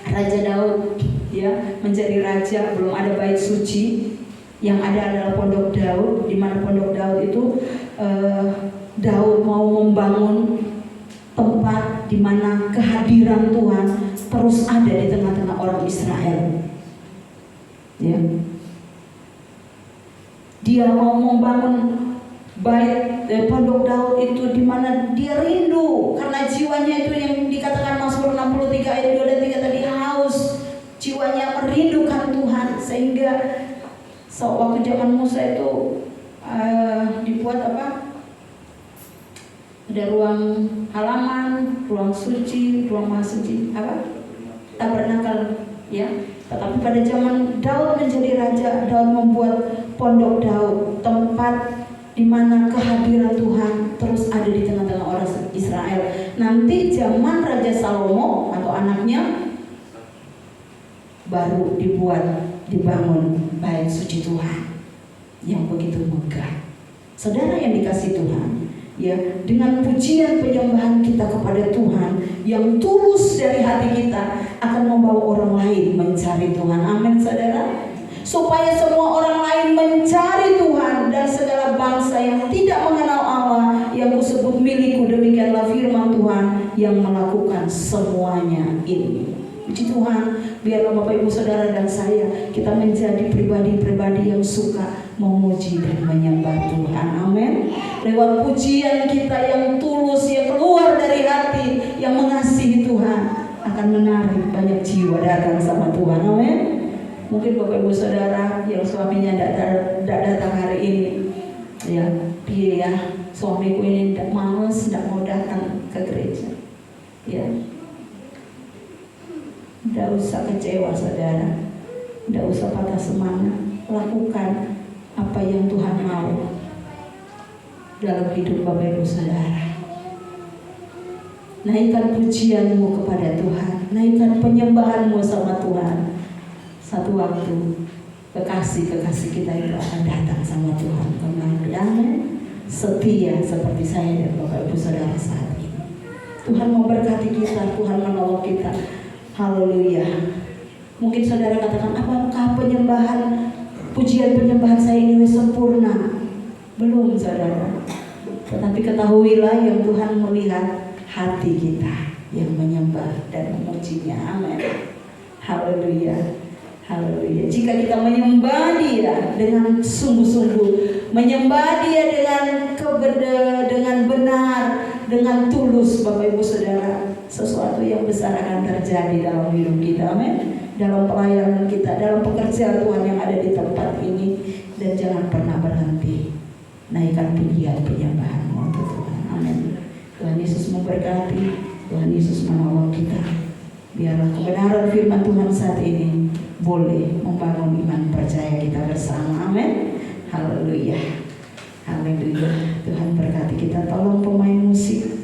Raja Daud ya menjadi raja, belum ada bait suci. Yang ada adalah pondok Daud, di mana pondok Daud itu Daud mau membangun tempat di mana kehadiran Tuhan terus ada di tengah-tengah orang Israel. Ya. Dia mau membangun bait pondok Daud itu di mana dia rindu karena jiwanya itu yang dikatakan Mazmur 63 ayat 2 dan 3 tadi, haus, jiwanya merindukan Tuhan, sehingga waktu zaman Musa itu dibuat apa? Ada ruang halaman, ruang suci, ruang maha suci, apa? Tabernakel, ya. Tetapi pada zaman Daud menjadi raja, Daud membuat pondok Daud, tempat di mana kehadiran Tuhan terus ada di tengah-tengah orang Israel. Nanti zaman Raja Salomo atau anaknya baru dibangun bait suci Tuhan yang begitu megah. Saudara yang dikasihi Tuhan, ya, dengan pujian penyembahan kita kepada Tuhan yang tulus dari hati kita akan membawa orang lain mencari Tuhan. Amin, saudara. Supaya semua orang lain mencari Tuhan dan segala bangsa yang tidak mengenal Allah yang kusebut milikku, demikianlah firman Tuhan yang melakukan semuanya ini. Puji Tuhan, biarlah Bapak Ibu Saudara dan saya, kita menjadi pribadi-pribadi yang suka memuji dan menyembah Tuhan. Amin. Lewat pujian kita yang tulus, yang keluar dari hati, yang mengasihi Tuhan, akan menarik banyak jiwa datang sama Tuhan. Amin. Mungkin Bapak Ibu Saudara yang suaminya tidak datang hari ini, ya, ya, suamiku ini tidak males, tidak mau datang ke gereja, ya. Tidak usah kecewa, saudara. Tidak usah patah semangat. Lakukan apa yang Tuhan mau dalam hidup Bapak Ibu Saudara. Naikkan pujianmu kepada Tuhan, naikkan penyembahanmu sama Tuhan. Satu waktu kekasih-kekasih kita itu akan datang sama Tuhan kembali. Amin. Setia seperti saya dan Bapak Ibu Saudara saat ini. Tuhan memberkati kita, Tuhan menolong kita. Haleluya. Mungkin saudara katakan, apakah pujian penyembahan saya ini sempurna? Belum, saudara. Tetapi ketahuilah yang Tuhan melihat hati kita yang menyembah dan memujinya. Amin. Haleluya. Haleluya. Jika kita menyembah Dia dengan sungguh-sungguh, menyembah Dia dengan benar, dengan tulus, Bapak Ibu Saudara, sesuatu yang besar akan terjadi dalam hidup kita. Amin. Dalam pelayanan kita, dalam pekerjaan Tuhan yang ada di tempat ini. Dan jangan pernah berhenti. Naikkan pujian penyembahan untuk Tuhan. Amin. Tuhan Yesus memberkati. Tuhan Yesus menolong kita. Biarlah kebenaran firman Tuhan saat ini boleh membangun iman percaya kita bersama. Amin. Haleluya. Haleluya. Tuhan berkati kita. Tolong pemain musik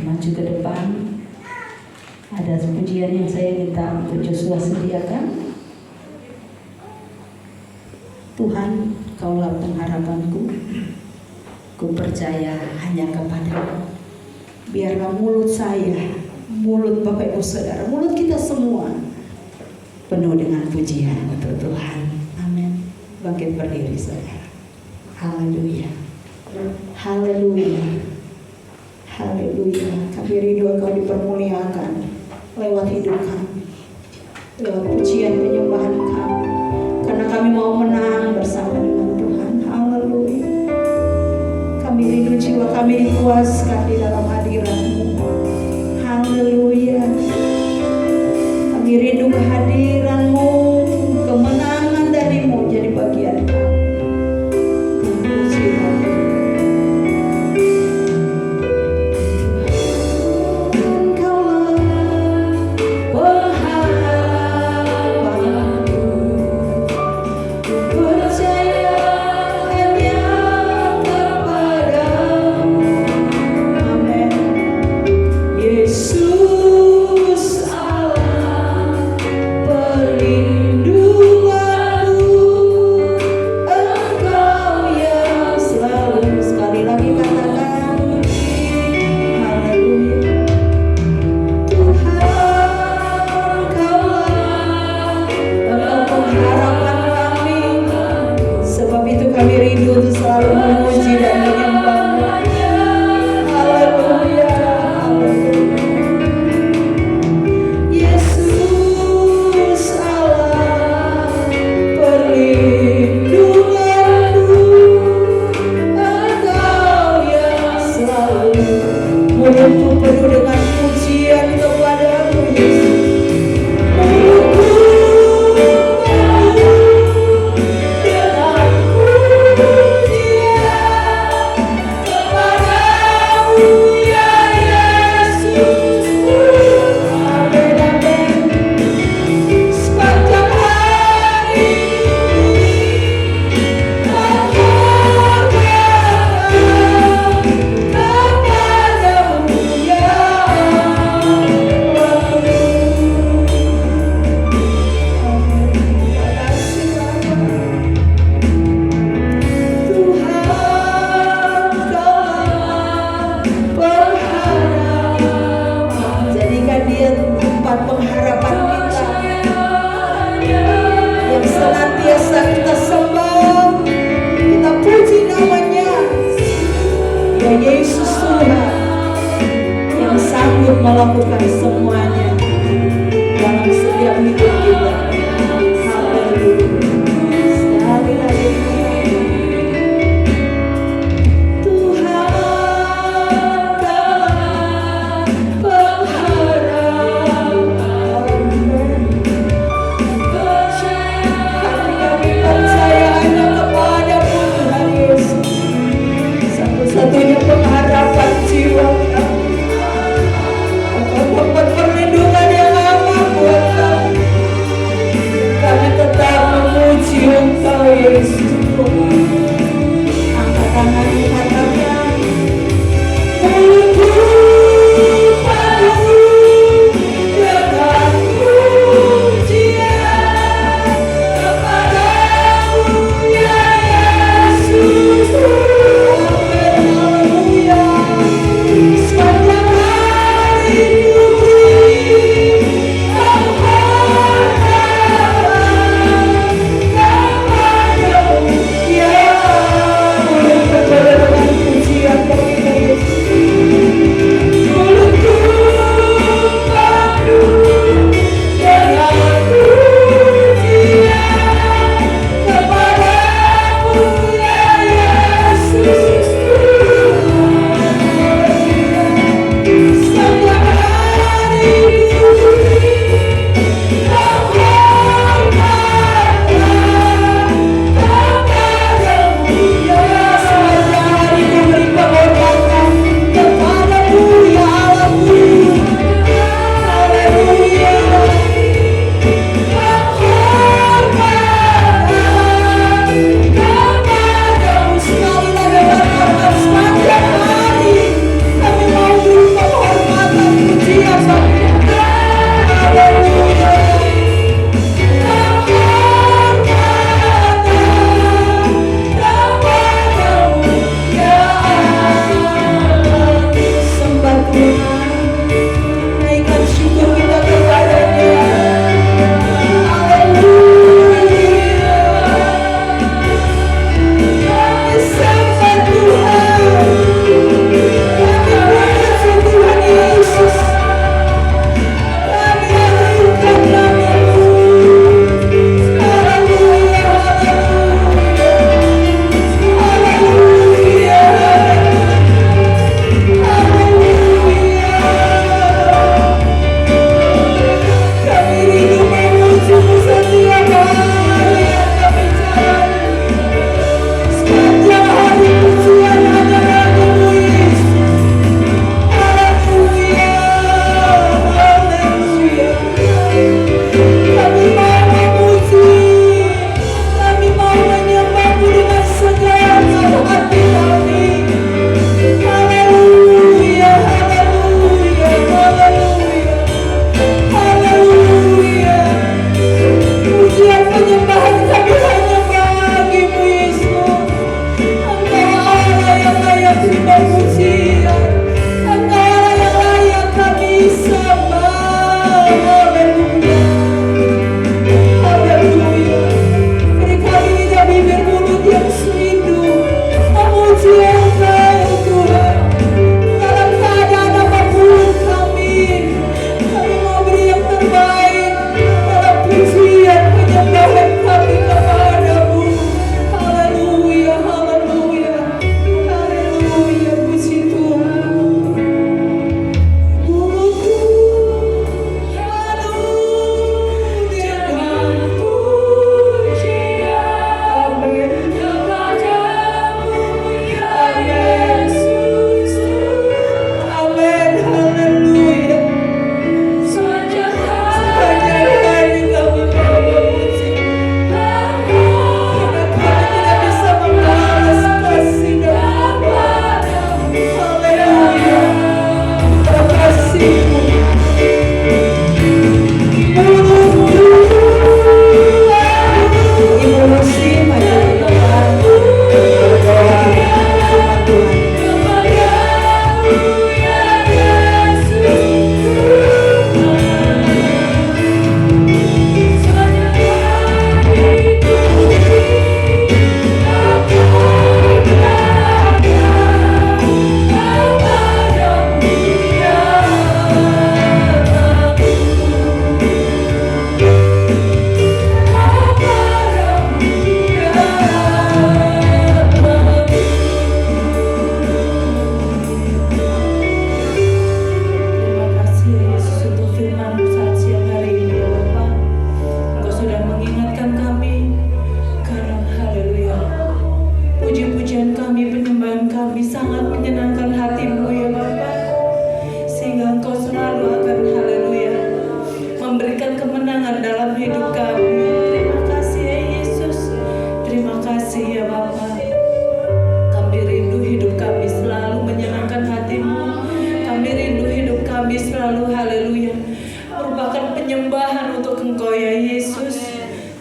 maju ke depan. Ada pujian yang saya minta untuk Joshua sediakan. Tuhan, Kaulah pengharapanku, ku percaya hanya kepadamu. Biarlah mulut saya, mulut Bapak Ibu Saudara, mulut kita semua penuh dengan pujian untuk Tuhan. Amin. Bangkit berdiri, saudara. Haleluya. Haleluya. Haleluya. Kami ridho Engkau dipermuliakan lewat hidup kami, lewat pujian penyembahan kami, karena kami mau menang bersama dengan Tuhan. Haleluya. Kami rindu jiwa kami dikuaskan di dalam hadirat-Mu. Haleluya. Kami rindu kehadiran-Mu, kemenangan dari-Mu jadi bagian kami. Yesus Allah kita sembah, kita puji namanya. Ya Yesus Tuhan yang sanggup melakukan semuanya dalam setiap hidup kita. Haleluya. Sekali lagi Tuhan pengharapan. Hati kami percaya memberikan kemenangan dalam hidup kami. Terima kasih ya Yesus. Terima kasih ya Bapa. Kami rindu hidup kami selalu menyenangkan hati-Mu. Kami rindu hidup kami selalu, haleluya, merupakan penyembahan untuk Engkau ya Yesus.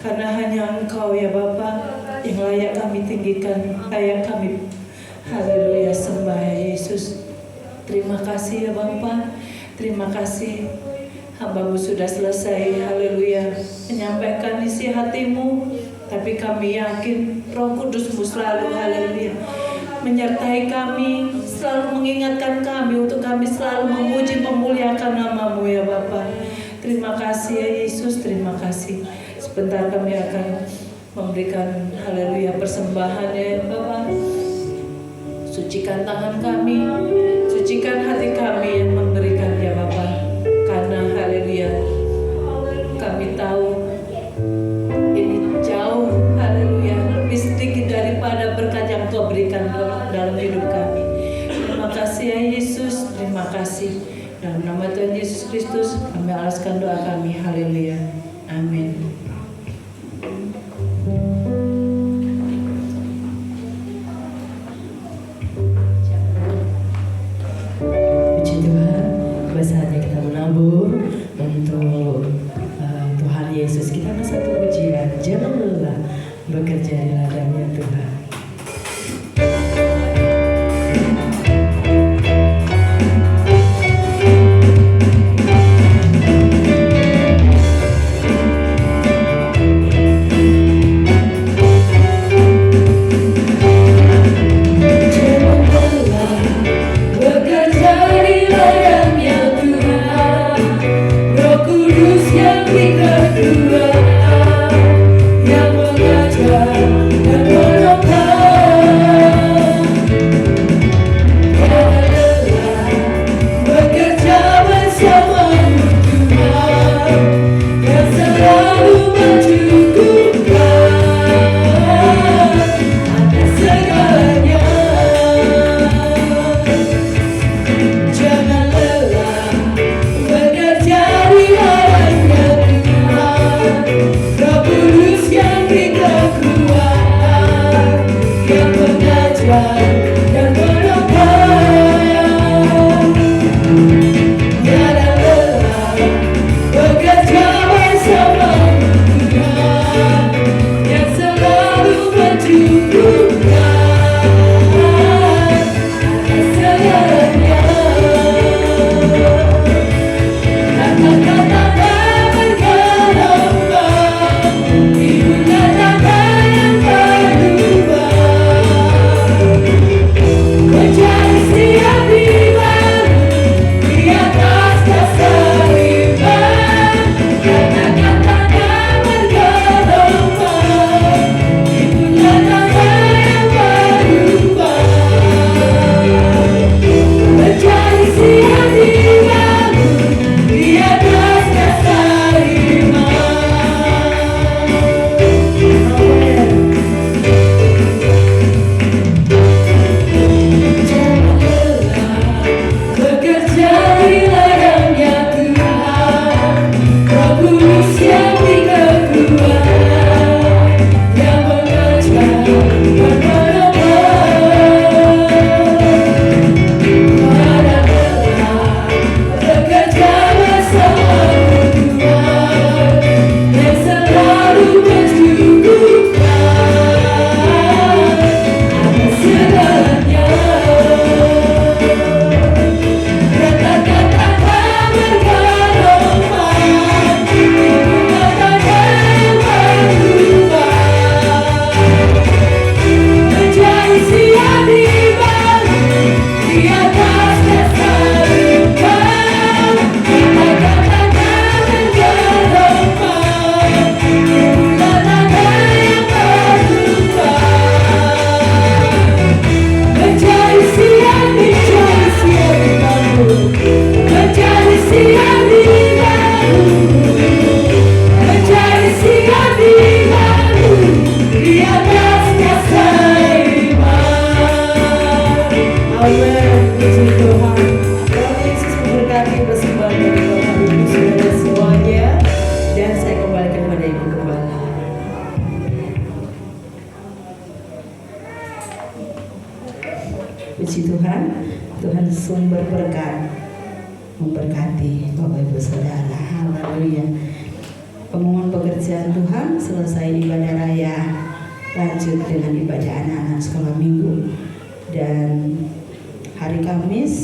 Karena hanya Engkau ya Bapa yang layak kami tinggikan, layak kami, haleluya, sembah ya Yesus. Terima kasih ya Bapa. Terima kasih hamba-Mu sudah selesai, haleluya, menyampaikan isi hati-Mu. Tapi kami yakin Roh Kudus-Mu selalu, haleluya, menyertai kami, selalu mengingatkan kami untuk kami selalu memuji memuliakan nama-Mu ya Bapa. Terima kasih ya Yesus, terima kasih. Sebentar kami akan memberikan, haleluya, persembahan ya Bapa. Sucikan tangan kami, sucikan hati kami yang memberikan ya Bapa. Karena haleluya, kami tahu ini jauh, haleluya, lebih sedikit daripada berkat yang Kau berikan dalam hidup kami. Terima kasih ya Yesus, terima kasih. Dalam nama Tuhan Yesus Kristus kami alaskan doa kami, haleluya, amin. Puji Tuhan, saatnya kita menabur untuk Tuhan Yesus. Kita ada satu pujian, jangan lelah bekerja di ladangnya Tuhan. Yang mengajar dan Puji Tuhan, Tuhan sumber berkat memberkati Bapak Ibu Saudara. Haleluya. Pengumuman pekerjaan Tuhan, selesai ibadah raya, lanjut dengan ibadah anak-anak sekolah minggu. Dan hari Kamis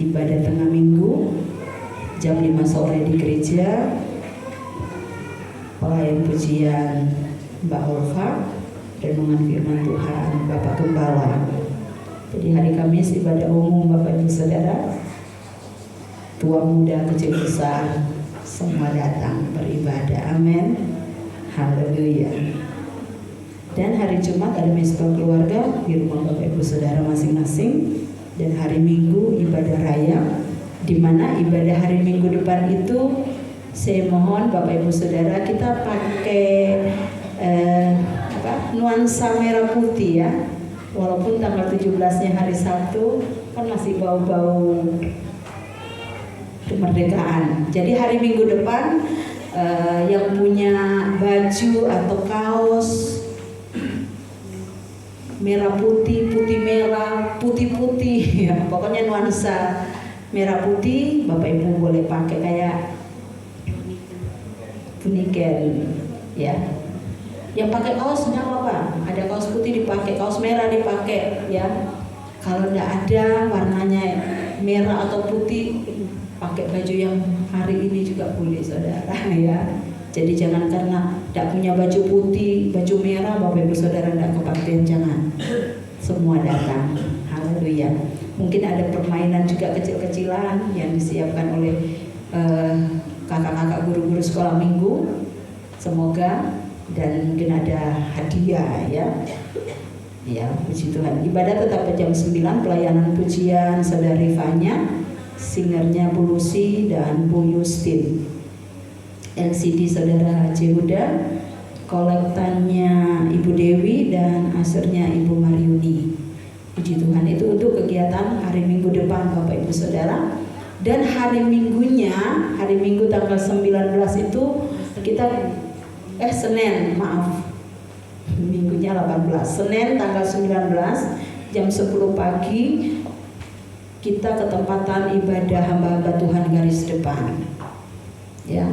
ibadah tengah minggu jam 5 sore di gereja, pelayan pujian Mbak Olfa, renungan firman Tuhan Bapak Gembala. Jadi hari Kamis ibadah umum Bapak Ibu Saudara, tua muda kecil besar semua datang beribadah. Amin. Haleluya. Dan hari Jumat ada mesbah keluarga di rumah Bapak Ibu Saudara masing-masing. Dan hari Minggu ibadah raya, di mana ibadah hari Minggu depan itu saya mohon Bapak Ibu Saudara kita pakai nuansa merah putih ya. Walaupun tanggal 17-nya hari Sabtu kan masih bau-bau kemerdekaan. Jadi hari Minggu depan yang punya baju atau kaos merah putih, putih merah, putih-putih ya, pokoknya nuansa merah putih, Bapak Ibu boleh pakai kayak puniken ya. Yang pakai kaos enggak apa-apa, ada kaos putih dipakai, kaos merah dipakai ya. Kalau enggak ada warnanya merah atau putih, pakai baju yang hari ini juga boleh saudara ya. Jadi jangan karena tidak punya baju putih, baju merah, Bapak Ibu Saudara tidak kebaktian, jangan. Semua datang. Haleluya. Mungkin ada permainan juga kecil-kecilan yang disiapkan oleh kakak-kakak guru-guru sekolah minggu. Semoga, dan mungkin ada hadiah ya. Ya, puji Tuhan. Ibadah tetap jam 9, pelayanan pujian Saudari Fanya, singernya Bu Lucy dan Bu Yustin. LCD Saudara Haji Huda, kolektannya Ibu Dewi dan asernya Ibu Mariuni. Puji Tuhan, itu untuk kegiatan hari Minggu depan Bapak Ibu Saudara. Dan hari Minggunya, hari Minggu tanggal 19 itu kita Senin, maaf. Minggunya 18. Senin tanggal 19 jam 10 pagi kita ketempatan ibadah hamba-hamba Tuhan garis depan. Ya.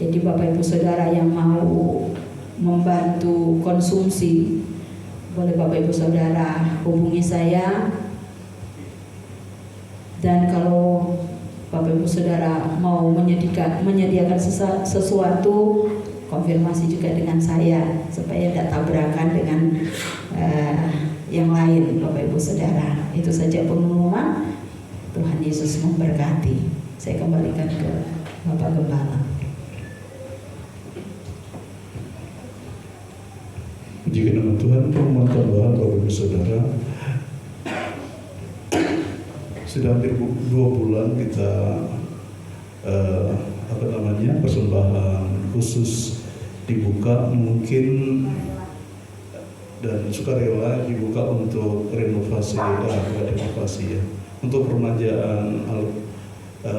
Jadi Bapak Ibu Saudara yang mau membantu konsumsi, boleh Bapak Ibu Saudara hubungi saya. Dan kalau Bapak Ibu Saudara mau menyediakan sesuatu, konfirmasi juga dengan saya supaya tidak tabrakan dengan yang lain Bapak Ibu Saudara. Itu saja pengumuman. Tuhan Yesus memberkati. Saya kembalikan ke Bapak Gembala. Puji nama Tuhan, pengumuman tambahan Bapak Ibu Saudara. Sudah hampir 2 bulan kita persembahan khusus dibuka, mungkin dan sukarela dibuka untuk renovasi ya, untuk permajaan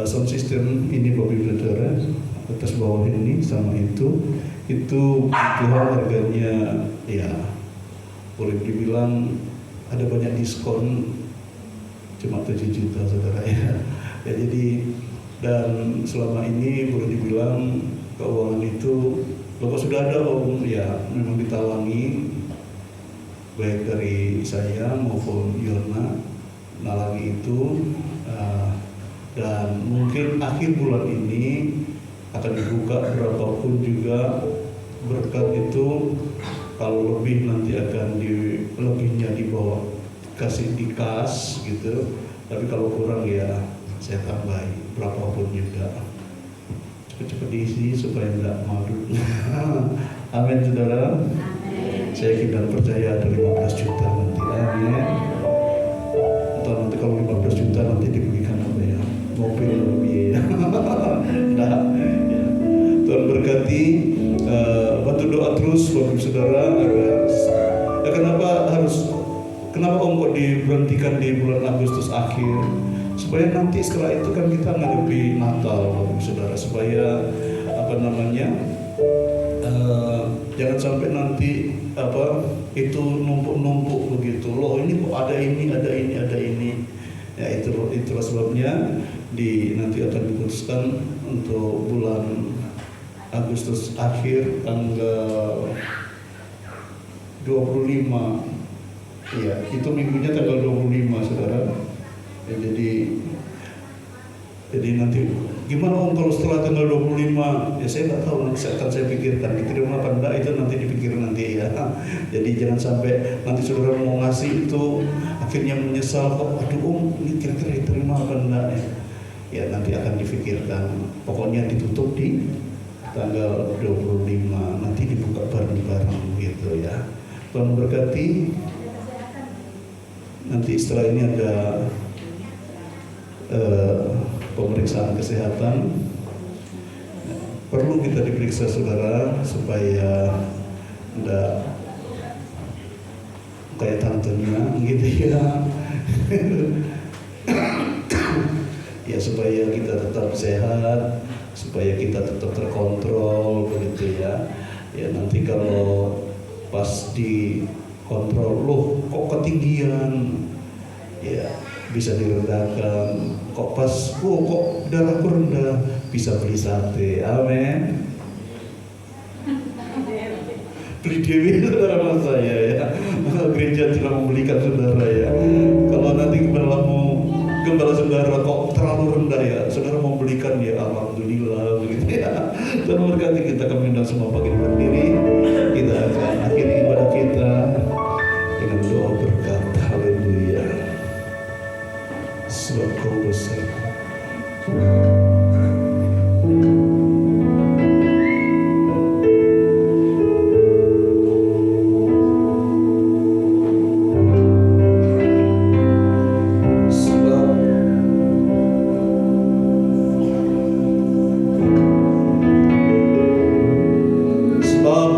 sound system ini Bapak Ibu Saudara, atas bawah ini sama itu Tuhan harganya ya boleh dibilang ada banyak diskon, cuma 7 juta saudara ya. Jadi dan selama ini boleh dibilang keuangan itu Bapak sudah ada ya memang ditalangi baik dari saya maupun Yona nalangi itu, dan mungkin akhir bulan ini akan dibuka berapapun juga berkat itu. Kalau lebih nanti akan lebihnya dibawa kasih di kas gitu, tapi kalau kurang ya saya tambahin berapapun juga, cepet-cepet diisi supaya enggak malu. Amin saudara. Saya yakin dan percaya ada 15 juta nanti. Amin. Atau nanti kalau 15 juta nanti diberikan apa ya, mobil lebih ya. Nah, ya. Tuhan berkati. Bantu doa terus Bapak Saudara agar kenapa kok diberhentikan di bulan Agustus akhir, supaya nanti setelah itu kan kita ngadepi Natal Bapak Saudara, supaya jangan sampai nanti itu numpuk-numpuk begitu. Loh ini kok ada ini. Ya itulah sebabnya nanti akan diputuskan untuk bulan Agustus akhir tanggal 25. Ya, itu minggunya tanggal 25, Saudara. Ya, jadi nanti gimana Om kalau setelah tanggal 25? Ya saya nggak tahu, nanti akan saya pikirkan. Diterima apa enggak itu nanti dipikir nanti ya. Jadi jangan sampai nanti saudara mau ngasih itu akhirnya menyesal kok, aduh Om ini kira-kira diterima apa enggak ya. Ya nanti akan difikirkan. Pokoknya ditutup di tanggal 25, nanti dibuka bareng-bareng gitu ya. Tuhan memberkati. Nanti setelah ini ada pemeriksaan kesehatan. Perlu kita diperiksa saudara supaya enggak kayak tantenya gitu ya. Ya supaya kita tetap sehat, supaya kita tetap terkontrol begitu ya. Ya nanti kalau pas dikontrol, loh kok ketinggian, ya bisa direndahkan. Kok pas, kok darahku rendah, bisa beli sate. Amin. Beli dewi saudara mas saya ya. Gereja tidak membelikan saudara ya. Kalau nanti gembala saudara kok terlalu rendah ya, saudara mau belikan ya, alhamdulillah begitu ya. Dan berkati kita kami undang semua pagi berdiri. Kita akan akhiri ibadah kita dengan doa berkat. Haleluya. Sebab Kau besar. Selalu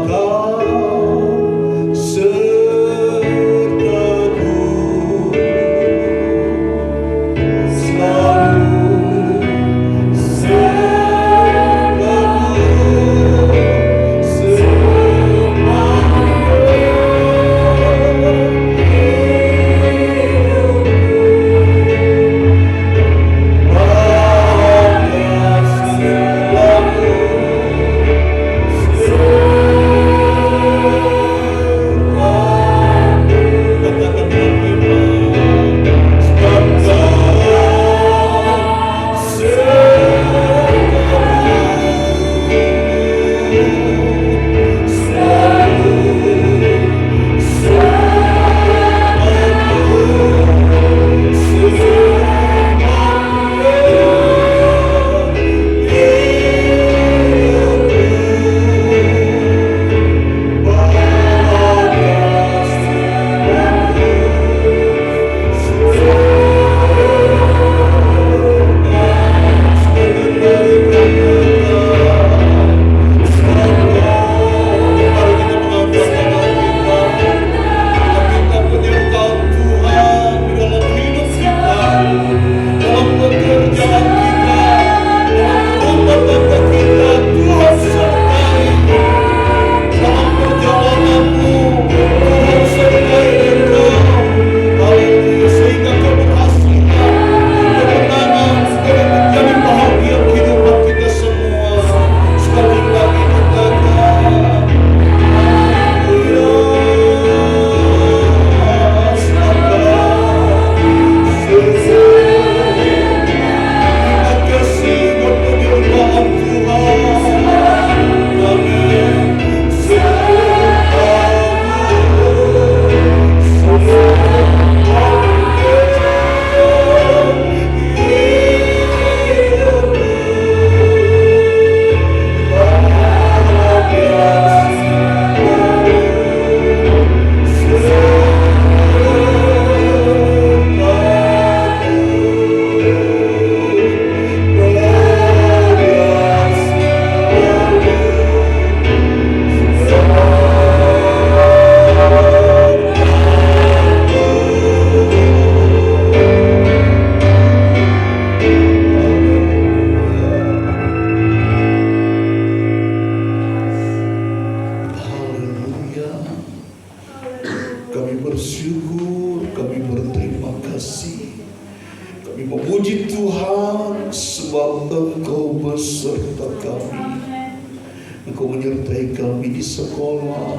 Engkau menyertai kami di sekolah,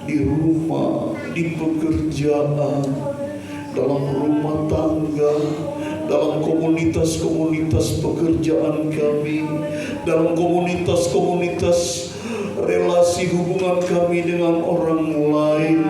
di rumah, di pekerjaan, dalam rumah tangga, dalam komunitas-komunitas pekerjaan kami, dalam komunitas-komunitas relasi hubungan kami dengan orang lain,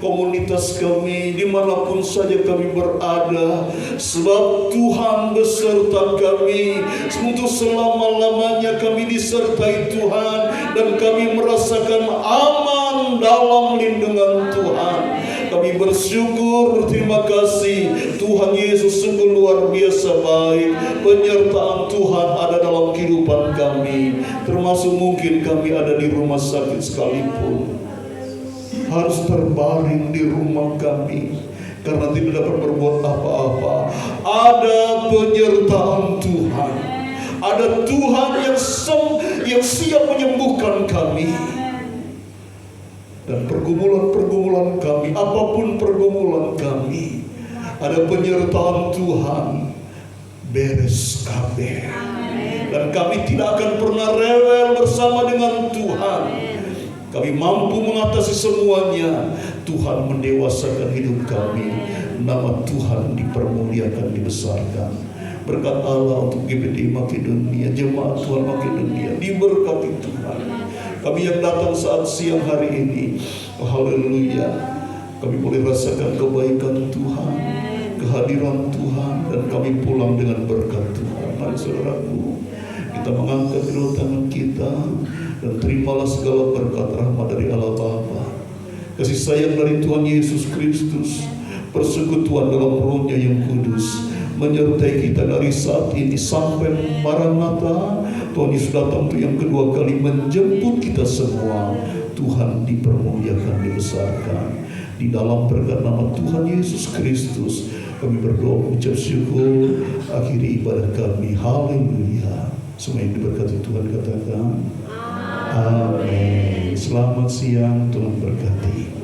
komunitas kami dimanapun saja kami berada, sebab Tuhan beserta kami. Untuk selama-lamanya kami disertai Tuhan, dan kami merasakan aman dalam lindungan Tuhan. Kami bersyukur, berterima kasih. Tuhan Yesus sungguh luar biasa baik. Penyertaan Tuhan ada dalam kehidupan kami. Termasuk mungkin kami ada di rumah sakit sekalipun, harus terbaring di rumah kami karena tidak dapat berbuat apa-apa. Ada penyertaan Tuhan. Ada Tuhan yang siap menyembuhkan kami. Dan pergumulan-pergumulan kami, apapun pergumulan kami, ada penyertaan Tuhan, beres kabeh. Dan kami tidak akan pernah rewel bersama dengan Tuhan. Kami mampu mengatasi semuanya. Tuhan mendewasakan hidup kami. Nama Tuhan dipermuliakan, dibesarkan. Berkat Allah untuk GBD Makedonia, jemaat Tuhan Makedonia, diberkati Tuhan. Kami yang datang saat siang hari ini, haleluya, kami boleh rasakan kebaikan Tuhan, kehadiran Tuhan, dan kami pulang dengan berkat Tuhan. Mari saudaraku, kita mengangkat kedua tangan kita dan terimalah segala berkat rahmat dari Allah Bapa, kasih sayang dari Tuhan Yesus Kristus, persekutuan dalam Roh-Nya yang kudus menyertai kita dari saat ini sampai Maranatha. Tuhan Yesus datang untuk yang kedua kali menjemput kita semua. Tuhan dipermuliakan, dibesarkan. Di dalam berkat nama Tuhan Yesus Kristus kami berdoa mengucap syukur. Akhiri ibadah kami. Haleluya. Semua yang diberkati Tuhan katakan amin. Selamat siang, Tuhan berkati.